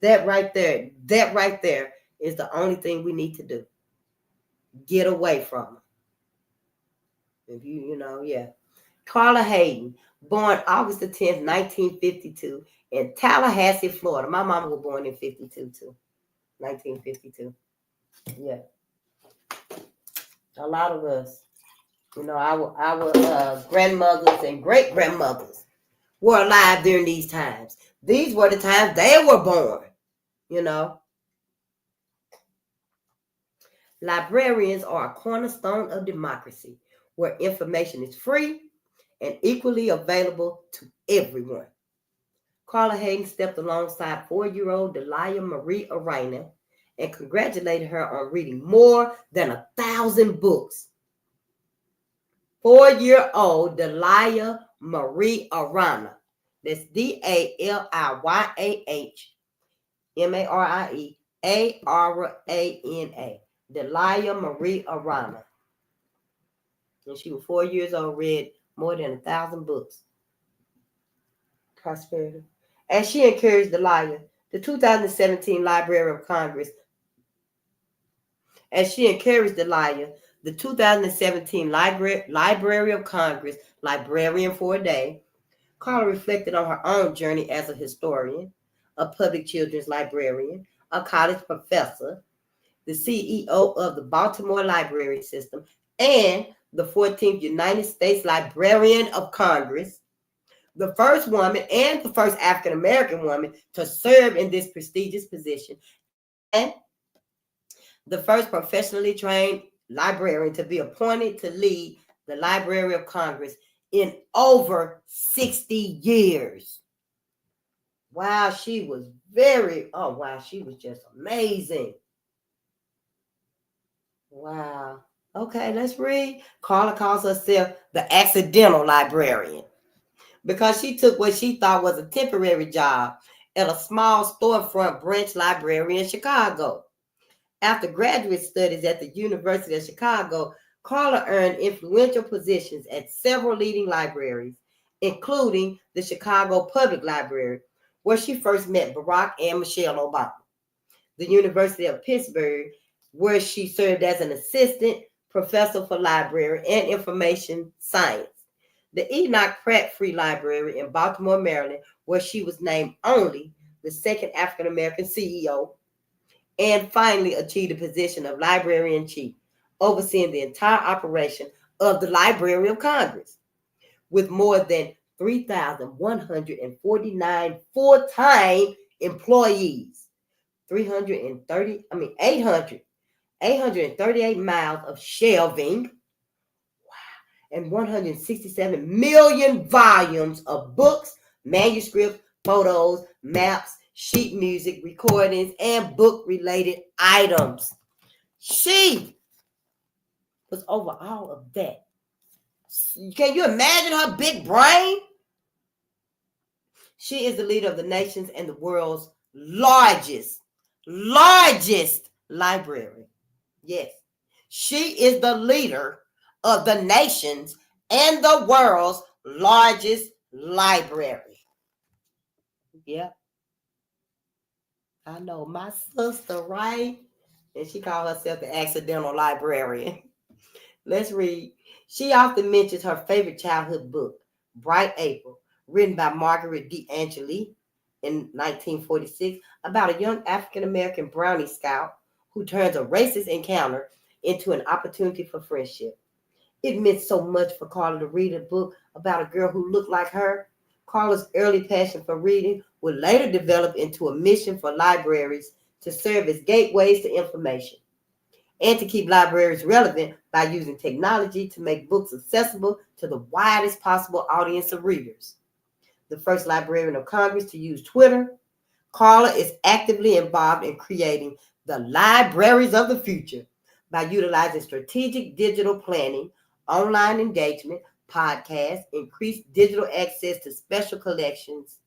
That right there is the only thing we need to do. Get away from them. If yeah. Carla Hayden, born August the 10th, 1952, in Tallahassee, Florida. My mama was born in 52 too. 1952. Yeah. A lot of us, our grandmothers and great grandmothers were alive during these times. These were the times they were born. Librarians are a cornerstone of democracy, where information is free and equally available to everyone. Carla Hayden stepped alongside 4-year-old Delia Marie Arana and congratulated her on reading more than 1,000 books. 4-year-old Delia Marie Arana. That's DALIAHMARIEARANA. Delia Marie Arana. When she was 4 years old, read more than 1,000 books. Prosperity. As she encouraged Delia, the 2017 Library of Congress, the 2017 Library of Congress Librarian for a Day, Carla reflected on her own journey as a historian, a public children's librarian, a college professor, the CEO of the Baltimore Library System, and the 14th United States Librarian of Congress, the first woman and the first African-American woman to serve in this prestigious position, and the first professionally trained librarian to be appointed to lead the Library of Congress in over 60 years. Wow, she was she was just amazing. Wow. Okay, let's read. Carla calls herself the accidental librarian because she took what she thought was a temporary job at a small storefront branch library in Chicago. After graduate studies at the University of Chicago, Carla earned influential positions at several leading libraries, including the Chicago Public Library, where she first met Barack and Michelle Obama, the University of Pittsburgh, where she served as an assistant professor for library and information science, the Enoch Pratt Free Library in Baltimore, Maryland, where she was named only the second African-American CEO, and finally achieved the position of librarian-chief, overseeing the entire operation of the Library of Congress, with more than 3,149 full-time employees, 838 miles of shelving, and 167 million volumes of books, manuscripts, photos, maps, sheet music, recordings, and book-related items. She was over all of that. Can you imagine her big brain? She is the leader of the nation's and the world's largest library. Yes, she is the leader of the nation's and the world's largest library. Yeah. I know my sister, right? And she called herself the accidental librarian. Let's read. She often mentions her favorite childhood book, Bright April, written by Margaret D. Angeli in 1946, about a young African-American brownie scout who turns a racist encounter into an opportunity for friendship. It meant so much for Carla to read a book about a girl who looked like her. Carla's early passion for reading would later develop into a mission for libraries to serve as gateways to information and to keep libraries relevant by using technology to make books accessible to the widest possible audience of readers. The first Librarian of Congress to use Twitter, Carla is actively involved in creating the libraries of the future by utilizing strategic digital planning, online engagement, podcasts, increased digital access to special collections,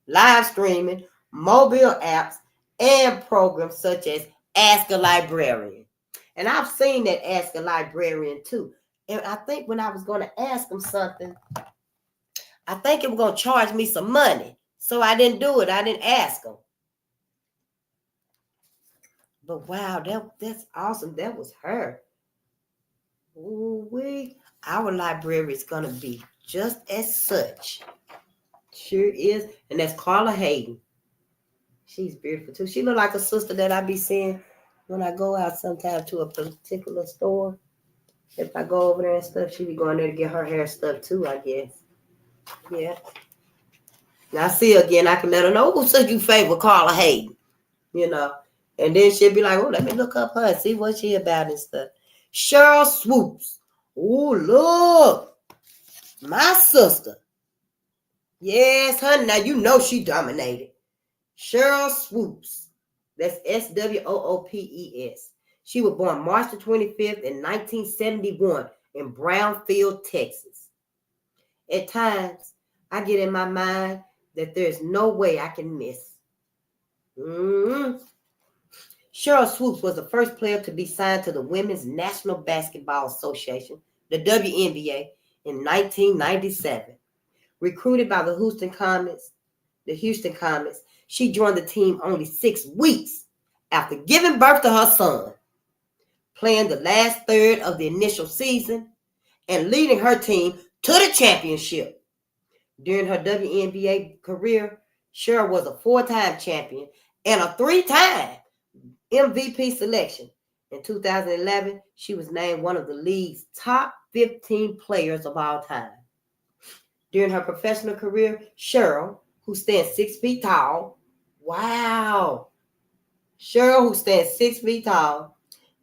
live streaming, mobile apps, and programs such as Ask a Librarian. And I've seen that Ask a Librarian too. And I think when I was going to ask them something, I think it was going to charge me some money. So I didn't do it. I didn't ask them. But wow, that's awesome. That was her. Ooh, our library is going to be just as such. Sure is. And that's Carla Hayden. She's beautiful too. She look like a sister that I be seeing when I go out sometime to a particular store. If I go over there and stuff, she be going there to get her hair stuff too, I guess. Yeah. Now I see her again, I can let her know who said you favor Carla Hayden, you know. And then she'll be like, oh, let me look up her and see what she about and stuff. Cheryl Swoops. Oh, look. My sister. Yes, honey. Now you know she dominated. Cheryl Swoops. That's Swoopes. She was born March the 25th in 1971 in Brownfield, Texas. At times, I get in my mind that there's no way I can miss. Cheryl Swoops was the first player to be signed to the Women's National Basketball Association, the WNBA, in 1997. Recruited by the Houston Comets, she joined the team only 6 weeks after giving birth to her son, playing the last third of the initial season and leading her team to the championship. During her WNBA career, Cheryl was a 4-time champion and a 3-time MVP selection. In 2011, she was named one of the league's top 15 players of all time. During her professional career, Cheryl, who stands 6 feet tall,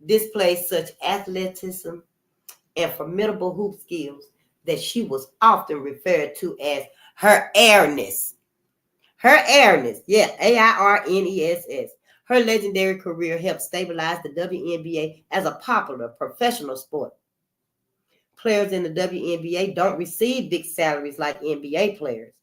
displays such athleticism and formidable hoop skills that she was often referred to as her airness. Her airness, yeah, AIRNESS. Her legendary career helped stabilize the WNBA as a popular professional sport. Players in the WNBA don't receive big salaries like NBA players.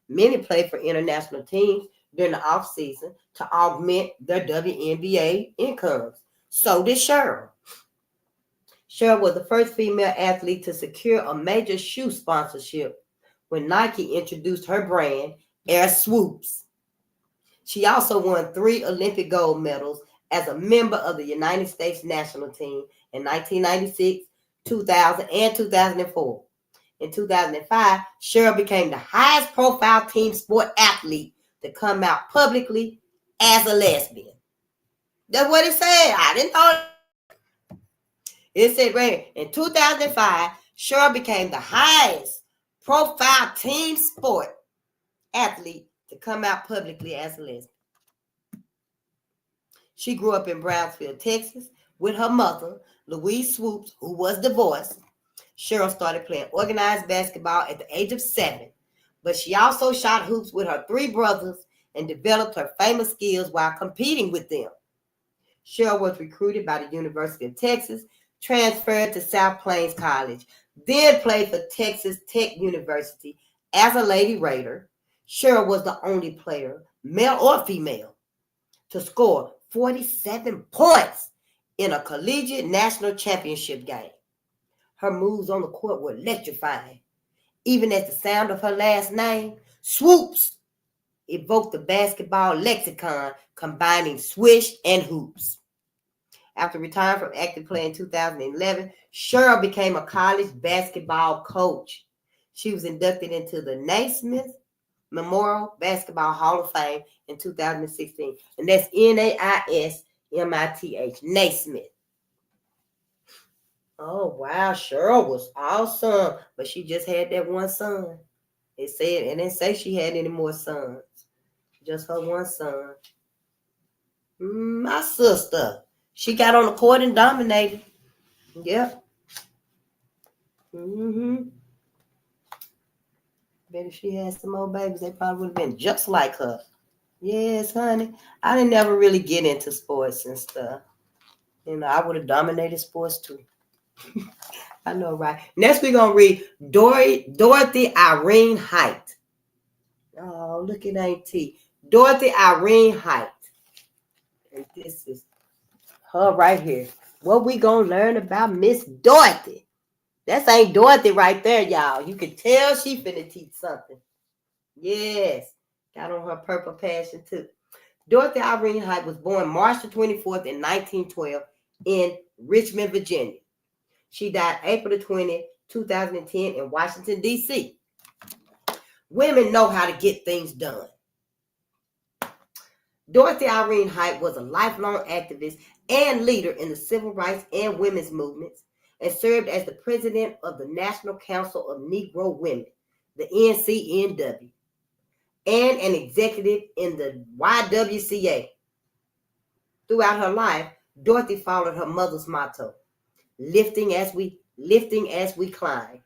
Many play for international teams during the offseason to augment their WNBA incomes. So did Cheryl. Cheryl was the first female athlete to secure a major shoe sponsorship when Nike introduced her brand, Air Swoops. She also won 3 Olympic gold medals as a member of the United States national team in 1996, 2000, and 2004. In 2005, Cheryl became the highest profile team sport athlete to come out publicly as a lesbian. That's what it said. I didn't know. It said right here, in 2005, Cheryl became the highest profile team sport athlete to come out publicly as a lesbian. She grew up in Brownsville, Texas, with her mother, Louise Swoops, who was divorced. Cheryl started playing organized basketball at the age of 7, but she also shot hoops with her 3 brothers and developed her famous skills while competing with them. Cheryl was recruited by the University of Texas, transferred to South Plains College, then played for Texas Tech University as a Lady Raider. Cheryl was the only player, male or female, to score 47 points in a collegiate national championship game. Her moves on the court were electrifying. Even as the sound of her last name, Swoops, evoked the basketball lexicon combining swish and hoops. After retiring from active play in 2011, Cheryl became a college basketball coach. She was inducted into the Naismith Memorial Basketball Hall of Fame in 2016. And that's Naismith, Naismith. Oh, wow. Cheryl was awesome. But she just had that one son. It said, and didn't say she had any more sons. Just her one son. My sister. She got on the court and dominated. Yep. Bet if she had some more babies, they probably would have been just like her. Yes, honey. I didn't never really get into sports and stuff. You know, I would have dominated sports too. I know, right? Next, we're going to read Dorothy Irene Height. Oh, look at Auntie. Dorothy Irene Height. And this is her right here. What we going to learn about Miss Dorothy? That's Aunt Dorothy right there, y'all. You can tell she finna teach something. Yes. Got on her purple passion too. Dorothy Irene Height was born March the 24th in 1912 in Richmond, Virginia. She died April the 20th, 2010 in Washington, D.C. Women know how to get things done. Dorothy Irene Height was a lifelong activist and leader in the civil rights and women's movements and served as the president of the National Council of Negro Women, the NCNW, and an executive in the YWCA. Throughout her life, Dorothy followed her mother's motto, lifting as we climb.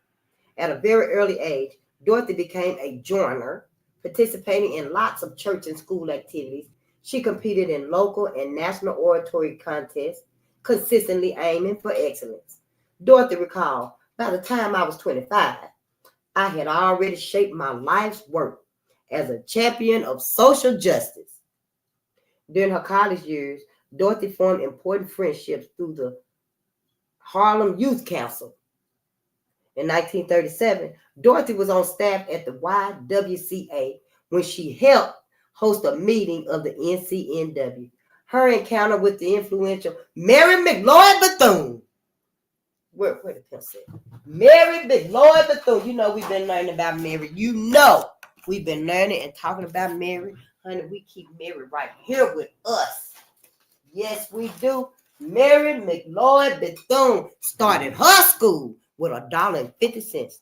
At a very early age, Dorothy became a joiner, participating in lots of church and school activities. She competed in local and national oratory contests, consistently aiming for excellence. Dorothy recalled, by the time I was 25, I had already shaped my life's work as a champion of social justice. During her college years, Dorothy formed important friendships through the Harlem Youth Council. In 1937, Dorothy was on staff at the YWCA when she helped host a meeting of the NCNW. Her encounter with the influential Mary McLeod Bethune. Where the pencil at? Mary McLeod Bethune. You know we've been learning about Mary. You know we've been learning and talking about Mary. Honey, we keep Mary right here with us. Yes, we do. Mary McLeod Bethune started her school with $1.50.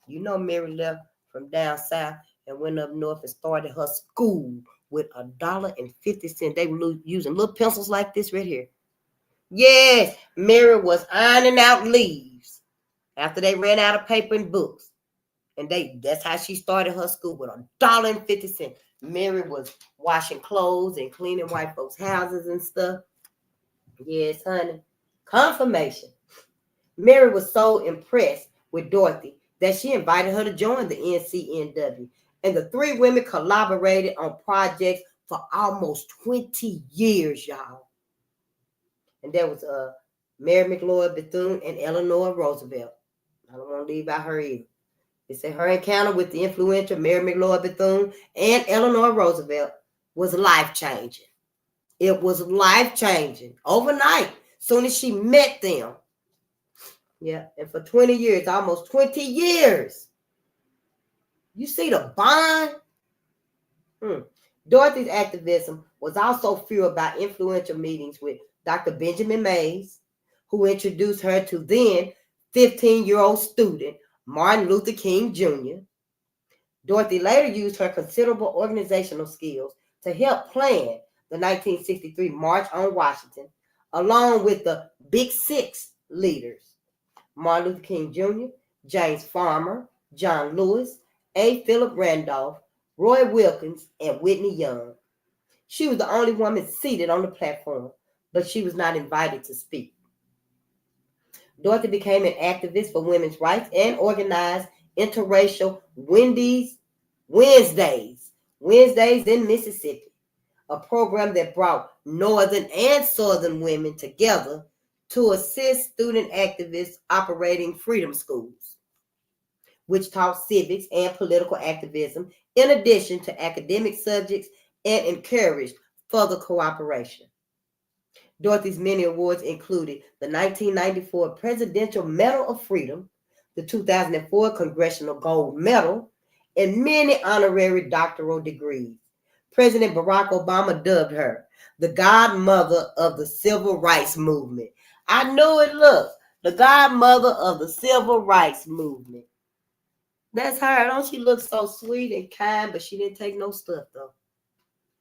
You know Mary left from down south and went up north and started her school with $1.50. They were using little pencils like this right here. Yes, Mary was ironing out leaves after they ran out of paper and books. And that's how she started her school with $1.50. Mary was washing clothes and cleaning white folks' houses and stuff. Yes, honey. Confirmation. Mary was so impressed with Dorothy that she invited her to join the NCNW. And the three women collaborated on projects for almost 20 years, y'all. And there was Mary McLeod Bethune and Eleanor Roosevelt. I don't want to leave out her either. It said her encounter with the influential Mary McLeod Bethune and Eleanor Roosevelt was life-changing. It was life-changing overnight, soon as she met them. Yeah, and for 20 years, almost 20 years. You see the bond? Dorothy's activism was also fueled by influential meetings with Dr. Benjamin Mays, who introduced her to then 15-year-old student Martin Luther King Jr. Dorothy later used her considerable organizational skills to help plan the 1963 March on Washington, along with the Big Six leaders, Martin Luther King Jr., James Farmer, John Lewis, A. Philip Randolph, Roy Wilkins, and Whitney Young. She was the only woman seated on the platform, but she was not invited to speak. Dorothy became an activist for women's rights and organized interracial Wednesdays in Mississippi, a program that brought Northern and Southern women together to assist student activists operating freedom schools, which taught civics and political activism in addition to academic subjects and encouraged further cooperation. Dorothy's many awards included the 1994 Presidential Medal of Freedom, the 2004 Congressional Gold Medal, and many honorary doctoral degrees. President Barack Obama dubbed her the godmother of the civil rights movement. I knew it, look, the godmother of the civil rights movement. That's her. Don't she look so sweet and kind, but she didn't take no stuff, though.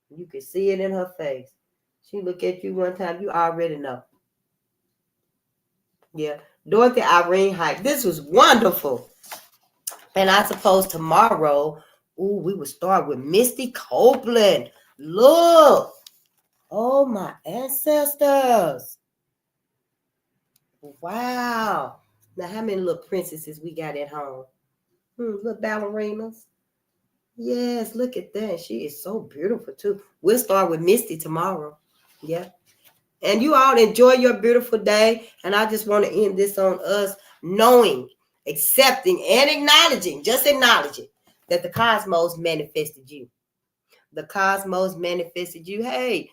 You can see it in her face. She look at you one time, you already know. Yeah. Dorothy Irene Hyde. This was wonderful. And I suppose tomorrow, we will start with Misty Copeland. Look. Oh, my ancestors. Wow. Now, how many little princesses we got at home? Little ballerinas. Yes, look at that. She is so beautiful, too. We'll start with Misty tomorrow. Yeah. And you all enjoy your beautiful day. And I just want to end this on us knowing, accepting, and acknowledging, just acknowledging that the cosmos manifested you. The cosmos manifested you. Hey,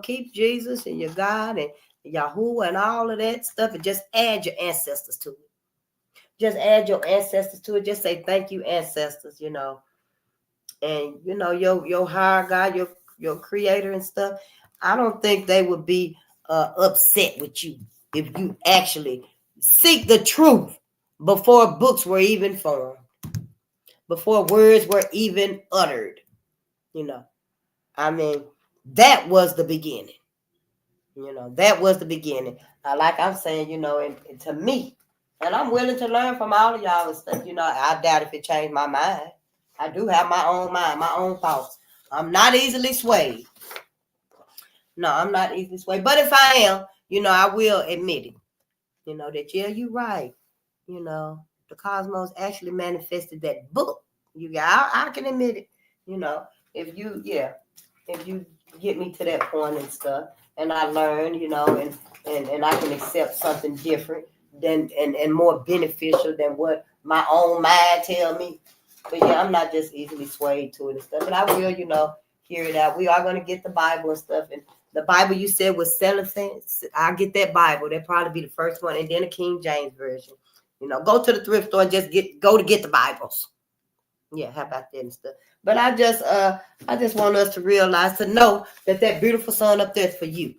keep Jesus and your God and Yahuwah and all of that stuff, and just add your ancestors to it. Just add your ancestors to it. Just say thank you, ancestors, And your higher God, your creator and stuff. I don't think they would be upset with you if you actually seek the truth before books were even formed, before words were even uttered. I mean, that was the beginning. That was the beginning. Like I'm saying, and to me, and I'm willing to learn from all of y'all and stuff. I doubt if it changed my mind. I do have my own mind, my own thoughts. I'm not easily swayed. No, I'm not easily swayed. But if I am, I will admit it. That, yeah, you're right. The cosmos actually manifested that book. I can admit it. If you get me to that point and stuff, and I learn, and I can accept something different than and more beneficial than what my own mind tell me. But yeah, I'm not just easily swayed to it and stuff. But I will, hear it out. We are going to get the Bible and stuff. And the Bible you said was cellophane. I'll get that Bible. That'll probably be the first one. And then a King James version. Go to the thrift store and just go to get the Bibles. Yeah, how about that and stuff? But I just want us to realize, to know that beautiful sun up there is for you.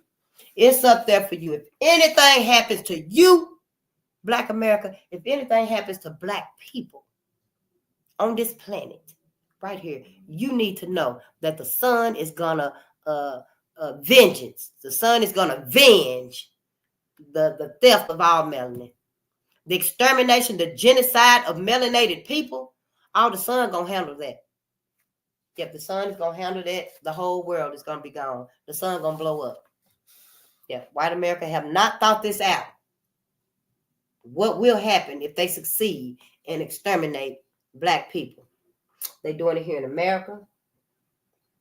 It's up there for you. If anything happens to you, Black America, if anything happens to Black people on this planet, right here, you need to know that the sun is gonna vengeance. The sun is gonna avenge the theft of our melanin, the extermination, the genocide of melanated people. All the sun gonna handle that. Yep, the sun is gonna handle that. The whole world is gonna be gone. The sun gonna blow up. Yeah, white America have not thought this out. What will happen if they succeed and exterminate Black people? They're doing it here in America.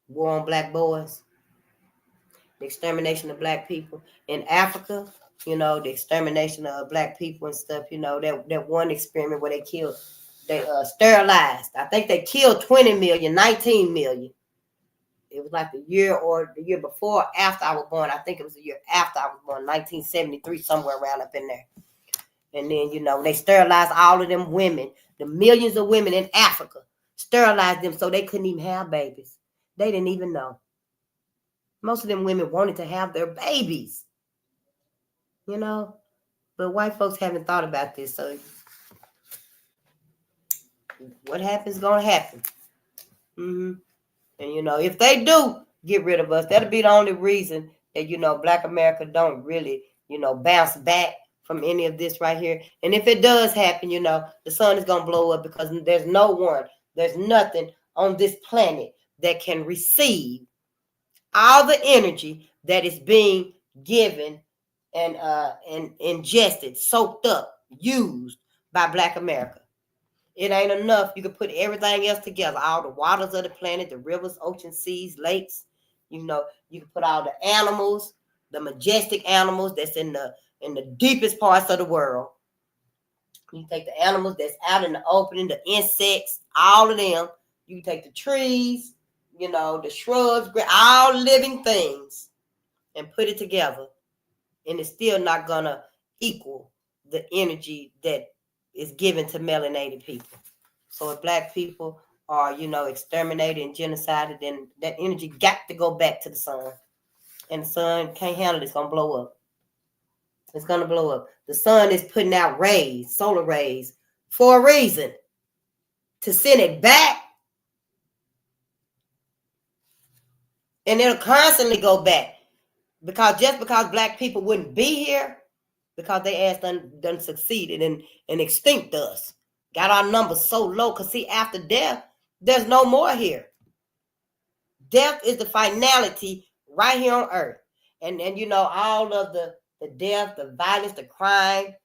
War on Black boys. The extermination of Black people. In Africa, the extermination of Black people and stuff. That one experiment where they sterilized. I think they killed 20 million, 19 million. It was like the year before, after I was born. I think it was the year after I was born, 1973, somewhere around up in there. And then, they sterilized all of them women, the millions of women in Africa, sterilized them so they couldn't even have babies. They didn't even know. Most of them women wanted to have their babies, but white folks haven't thought about this. So what happens is going to happen. And, if they do get rid of us, that'll be the only reason that, Black America don't really, bounce back from any of this right here. And if it does happen, the sun is going to blow up, because there's nothing on this planet that can receive all the energy that is being given and ingested, soaked up, used by Black America. It ain't enough. You can put everything else together, all the waters of the planet, the rivers, oceans, seas, lakes. You can put all the animals, the majestic animals that's in the deepest parts of the world. You take the animals that's out in the opening, the insects, all of them. You take the trees, the shrubs, all living things, and put it together. And it's still not gonna equal the energy that is given to melanated people. So if black people are, exterminated and genocided, then that energy got to go back to the sun. And the sun can't handle it. It's going to blow up. It's going to blow up. The sun is putting out rays, solar rays, for a reason. To send it back. And it'll constantly go back. Because black people wouldn't be here, because they ass done succeeded and extinct us. Got our numbers so low. Because see, after death, there's no more here. Death is the finality right here on earth. And all of the death, the violence, the crime,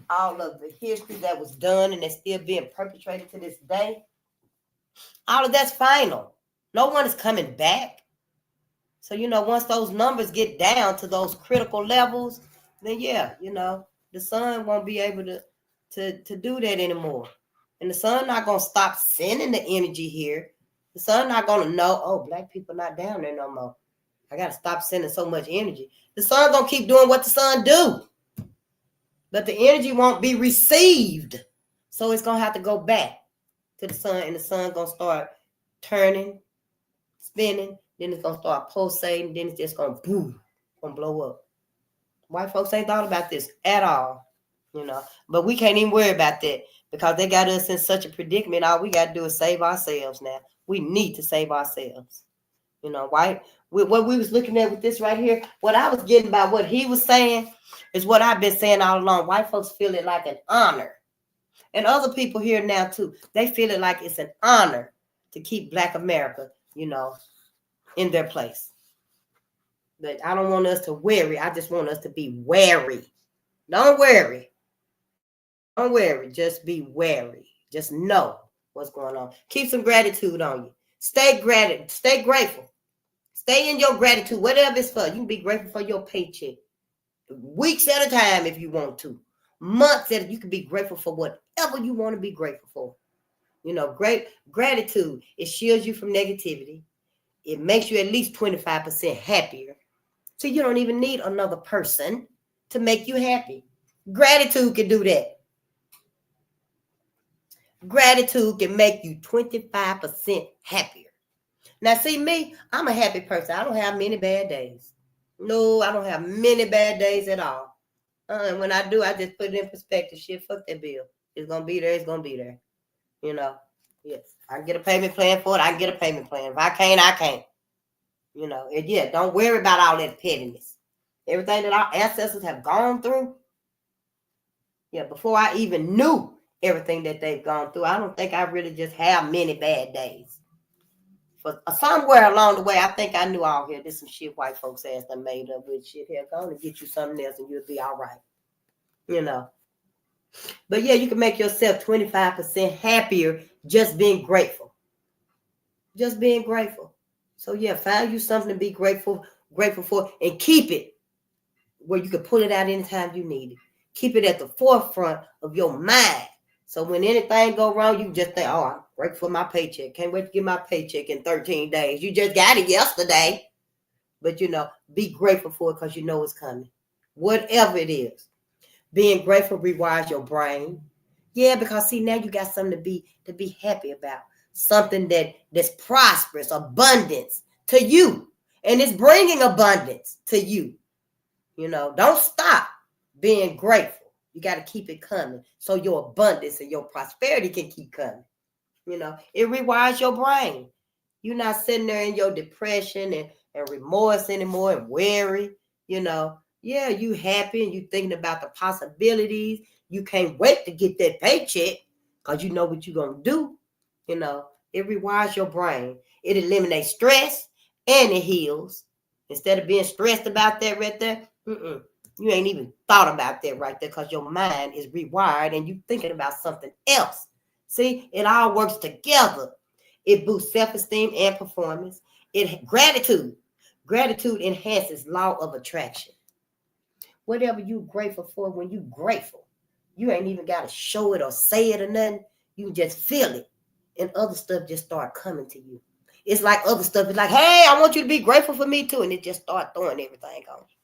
all of the history that was done and that's still being perpetrated to this day, all of that's final. No one is coming back. So, once those numbers get down to those critical levels, then yeah, the sun won't be able to do that anymore. And the sun not going to stop sending the energy here. The sun not going to know, oh, black people not down there no more. I got to stop sending so much energy. The sun going to keep doing what the sun do. But the energy won't be received. So it's going to have to go back to the sun. And the sun going to start turning, spinning. Then it's going to start pulsating. Then it's just going to boom, going to blow up. White folks ain't thought about this at all. But we can't even worry about that. Because they got us in such a predicament. All we got to do is save ourselves now. We need to save ourselves. Right? What we was looking at with this right here, what I was getting by what he was saying is what I've been saying all along. White folks feel it like an honor. And other people here now too. They feel it like it's an honor to keep Black America, in their place. But I don't want us to worry. I just want us to be wary. Don't worry. Don't worry. Just be wary. Just know what's going on. Keep some gratitude on you. Stay grateful. Stay in your gratitude, whatever it's for. You can be grateful for your paycheck. Weeks at a time if you want to. Months at a time. You can be grateful for whatever you want to be grateful for. Great gratitude. It shields you from negativity. It makes you at least 25% happier. So you don't even need another person to make you happy. Gratitude can do that. Gratitude can make you 25% happier. Now, see me, I'm a happy person. I don't have many bad days. No, I don't have many bad days at all. And when I do, I just put it in perspective. Shit, fuck that bill. It's going to be there. It's going to be there. Yes. I can get a payment plan for it. I can get a payment plan. If I can't, I can't. And yeah, don't worry about all that pettiness. Everything that our ancestors have gone through. Yeah, before I even knew everything that they've gone through, I don't think I really just have many bad days. For somewhere along the way, I think I knew all here. There's some shit white folks ass that made up with shit here. Go on and get you something else and you'll be all right. But yeah, you can make yourself 25% happier just being grateful. Just being grateful. So yeah, find you something to be grateful for and keep it where you can pull it out anytime you need it. Keep it at the forefront of your mind. So when anything go wrong, you can just think, oh, I'm grateful for my paycheck. Can't wait to get my paycheck in 13 days. You just got it yesterday. But, be grateful for it because you know it's coming. Whatever it is. Being grateful rewires your brain. Yeah, because see, now you got something to be happy about. Something that's prosperous, abundance to you. And it's bringing abundance to you. Don't stop being grateful. You got to keep it coming so your abundance and your prosperity can keep coming. It rewires your brain. You're not sitting there in your depression and remorse anymore and worry. Yeah, you happy and you thinking about the possibilities. You can't wait to get that paycheck because you know what you're going to do. It rewires your brain. It eliminates stress and it heals. Instead of being stressed about that right there, you ain't even thought about that right there because your mind is rewired and you thinking about something else. See, it all works together. It boosts self-esteem and performance. Gratitude enhances law of attraction. Whatever you grateful for, when you grateful, you ain't even got to show it or say it or nothing. You can just feel it. And other stuff just start coming to you. It's like other stuff is like, hey, I want you to be grateful for me too. And it just start throwing everything on you.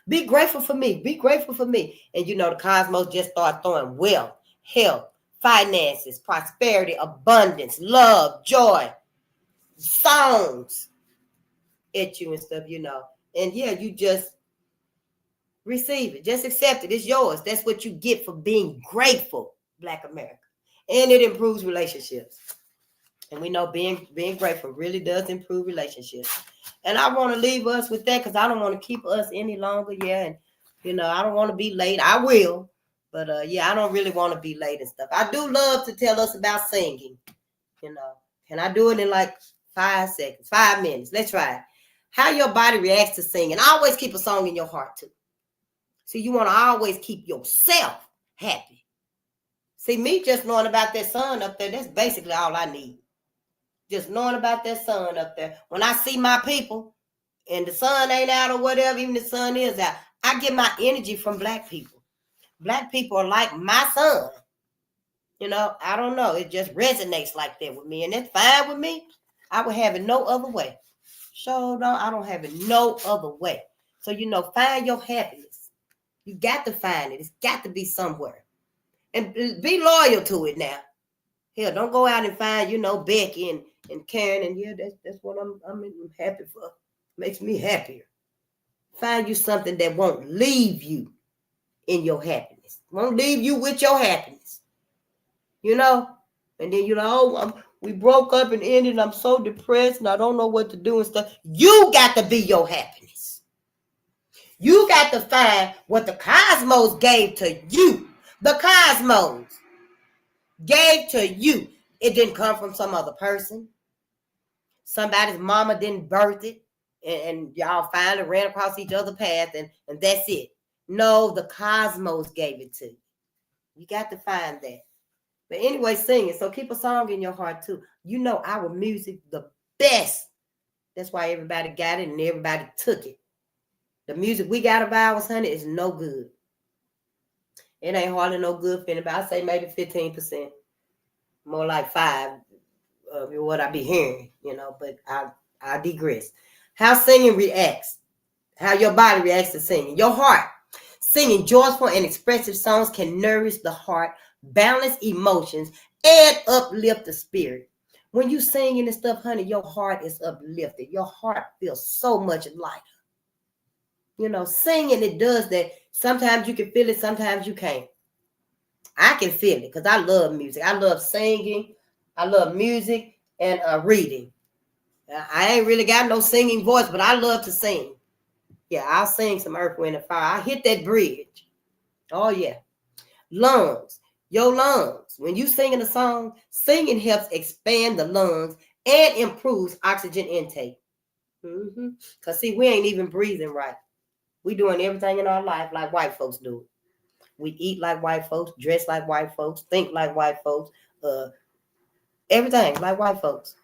Be grateful for me. Be grateful for me. And the cosmos just start throwing wealth health, finances, prosperity, abundance, love, joy, songs at you and stuff, you know. And yeah, you just receive it. Just accept it. It's yours. That's what you get for being grateful, Black America. And it improves relationships. And we know being grateful really does improve relationships. And I want to leave us with that because I don't want to keep us any longer. Yeah. And, you know, I don't want to be late. I will. But, yeah, I don't really want to be late and stuff. I do love to tell us about singing. You know, can I do it in like 5 seconds, 5 minutes? Let's try it. How your body reacts to singing. Always keep a song in your heart, too. See, you want to always keep yourself happy. See, me just knowing about that sun up there, that's basically all I need. Just knowing about that sun up there. When I see my people and the sun ain't out or whatever, even the sun is out, I get my energy from Black people. Black people are like my sun. You know, I don't know. It just resonates like that with me. And that's fine with me. I would have it no other way. So no, I don't have it no other way. So, you know, find your happiness. You got to find it. It's got to be somewhere. And be loyal to it now. Hell, don't go out and find, you know, Becky and Karen. And yeah, that's what I'm happy for. Makes me happier. Find you something that won't leave you in your happiness. Won't leave you with your happiness. You know? And then you're like, oh, we broke up and ended. And I'm so depressed and I don't know what to do and stuff. You got to be your happiness. You got to find what the cosmos gave to you. The cosmos gave to you. It didn't come from some other person. Somebody's mama didn't birth it. And y'all finally ran across each other's path and that's it. No, the cosmos gave it to you. You got to find that. But anyway, sing it. So keep a song in your heart too. You know our music the best. That's why everybody got it and everybody took it. The music we got of ours, honey, is no good. It ain't hardly no good for anybody. I say maybe 15%. More like 5% of what I be hearing, you know, but I digress. How singing reacts. How your body reacts to singing. Your heart. Singing joyful and expressive songs can nourish the heart, balance emotions, and uplift the spirit. When you singing and stuff, honey, your heart is uplifted. Your heart feels so much lighter. You know, singing, it does that. Sometimes you can feel it, sometimes you can't. I can feel it because I love music. I love singing. I love music and reading. I ain't really got no singing voice, but I love to sing. Yeah, I'll sing some Earth, Wind, and Fire. I hit that bridge. Oh, yeah. Lungs. Your lungs. When you singing a song, singing helps expand the lungs and improves oxygen intake. Because, see, we ain't even breathing right. We doing everything in our life like white folks do. We eat like white folks, dress like white folks, think like white folks, everything like white folks.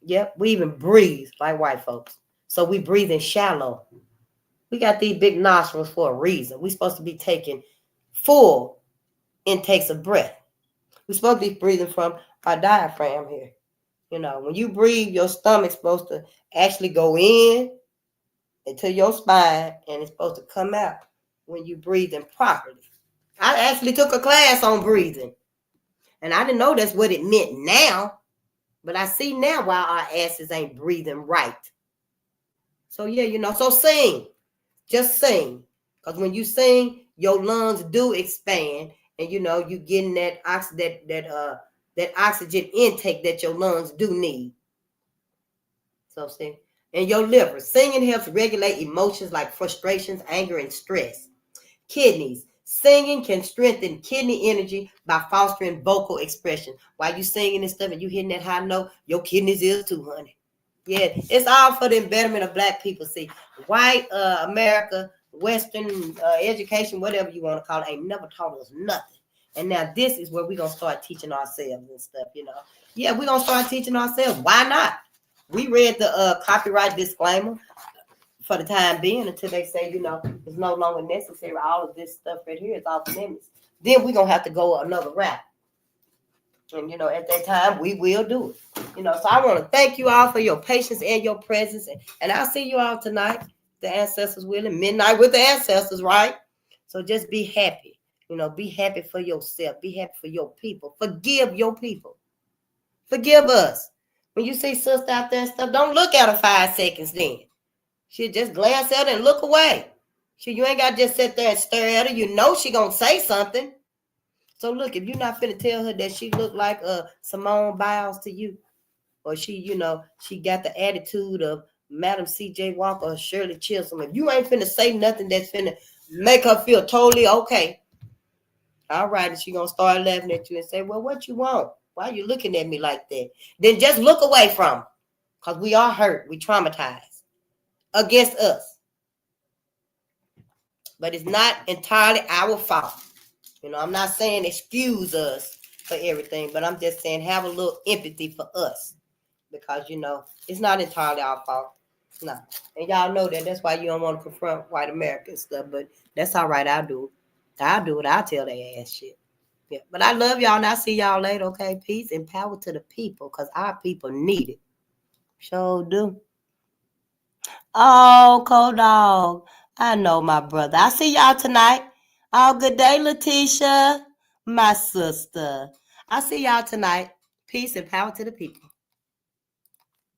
Yep, we even breathe like white folks. So we breathe in shallow. We got these big nostrils for a reason. We're supposed to be taking full intakes of breath. We're supposed to be breathing from our diaphragm here. You know, when you breathe, your stomach's supposed to actually go in into your spine and it's supposed to come out when you breathing properly. I actually took a class on breathing. And I didn't know that's what it meant now. But I see now why our asses ain't breathing right. So, yeah, you know, so sing. Just sing. Because when you sing, your lungs do expand. And, you know, you getting that oxygen intake that your lungs do need. So, see. And your liver. Singing helps regulate emotions like frustrations, anger, and stress. Kidneys. Singing can strengthen kidney energy by fostering vocal expression. While you singing and stuff and you hitting that high note, your kidneys is too, honey. Yeah, it's all for the betterment of Black people. See, white America, Western education, whatever you want to call it, ain't never taught us nothing. And now this is where we're going to start teaching ourselves and stuff, you know. Yeah, we're going to start teaching ourselves. Why not? We read the copyright disclaimer for the time being until they say, you know, it's no longer necessary. All of this stuff right here is off limits. Then we're going to have to go another route. And, you know, at that time, we will do it. You know, so I want to thank you all for your patience and your presence. And I'll see you all tonight, the ancestors willing, midnight with the ancestors, right? So just be happy. You know, be happy for yourself. Be happy for your people. Forgive your people. Forgive us. When you see sister out there and stuff, don't look at her 5 seconds then. She just glance at her and look away. You ain't got to just sit there and stare at her. You know she going to say something. So look, if you're not finna tell her that she look like Simone Biles to you, or she, you know, she got the attitude of Madam C.J. Walker or Shirley Chisholm, if you ain't finna say nothing that's finna make her feel totally okay, all right, and she gonna start laughing at you and say, well, what you want? Why are you looking at me like that? Then just look away from her, because we are hurt. We traumatized against us. But it's not entirely our fault. You know, I'm not saying excuse us for everything, but I'm just saying have a little empathy for us. Because, you know, it's not entirely our fault. No. And y'all know that. That's why you don't want to confront white America and stuff. But that's all right. I'll do it. I'll tell their ass shit. Yeah. But I love y'all, and I'll see y'all later, okay? Peace and power to the people, because our people need it. Sure do. Oh, cold dog. I know, my brother. I'll see y'all tonight. Oh, good day, Letitia, my sister. I'll see y'all tonight. Peace and power to the people.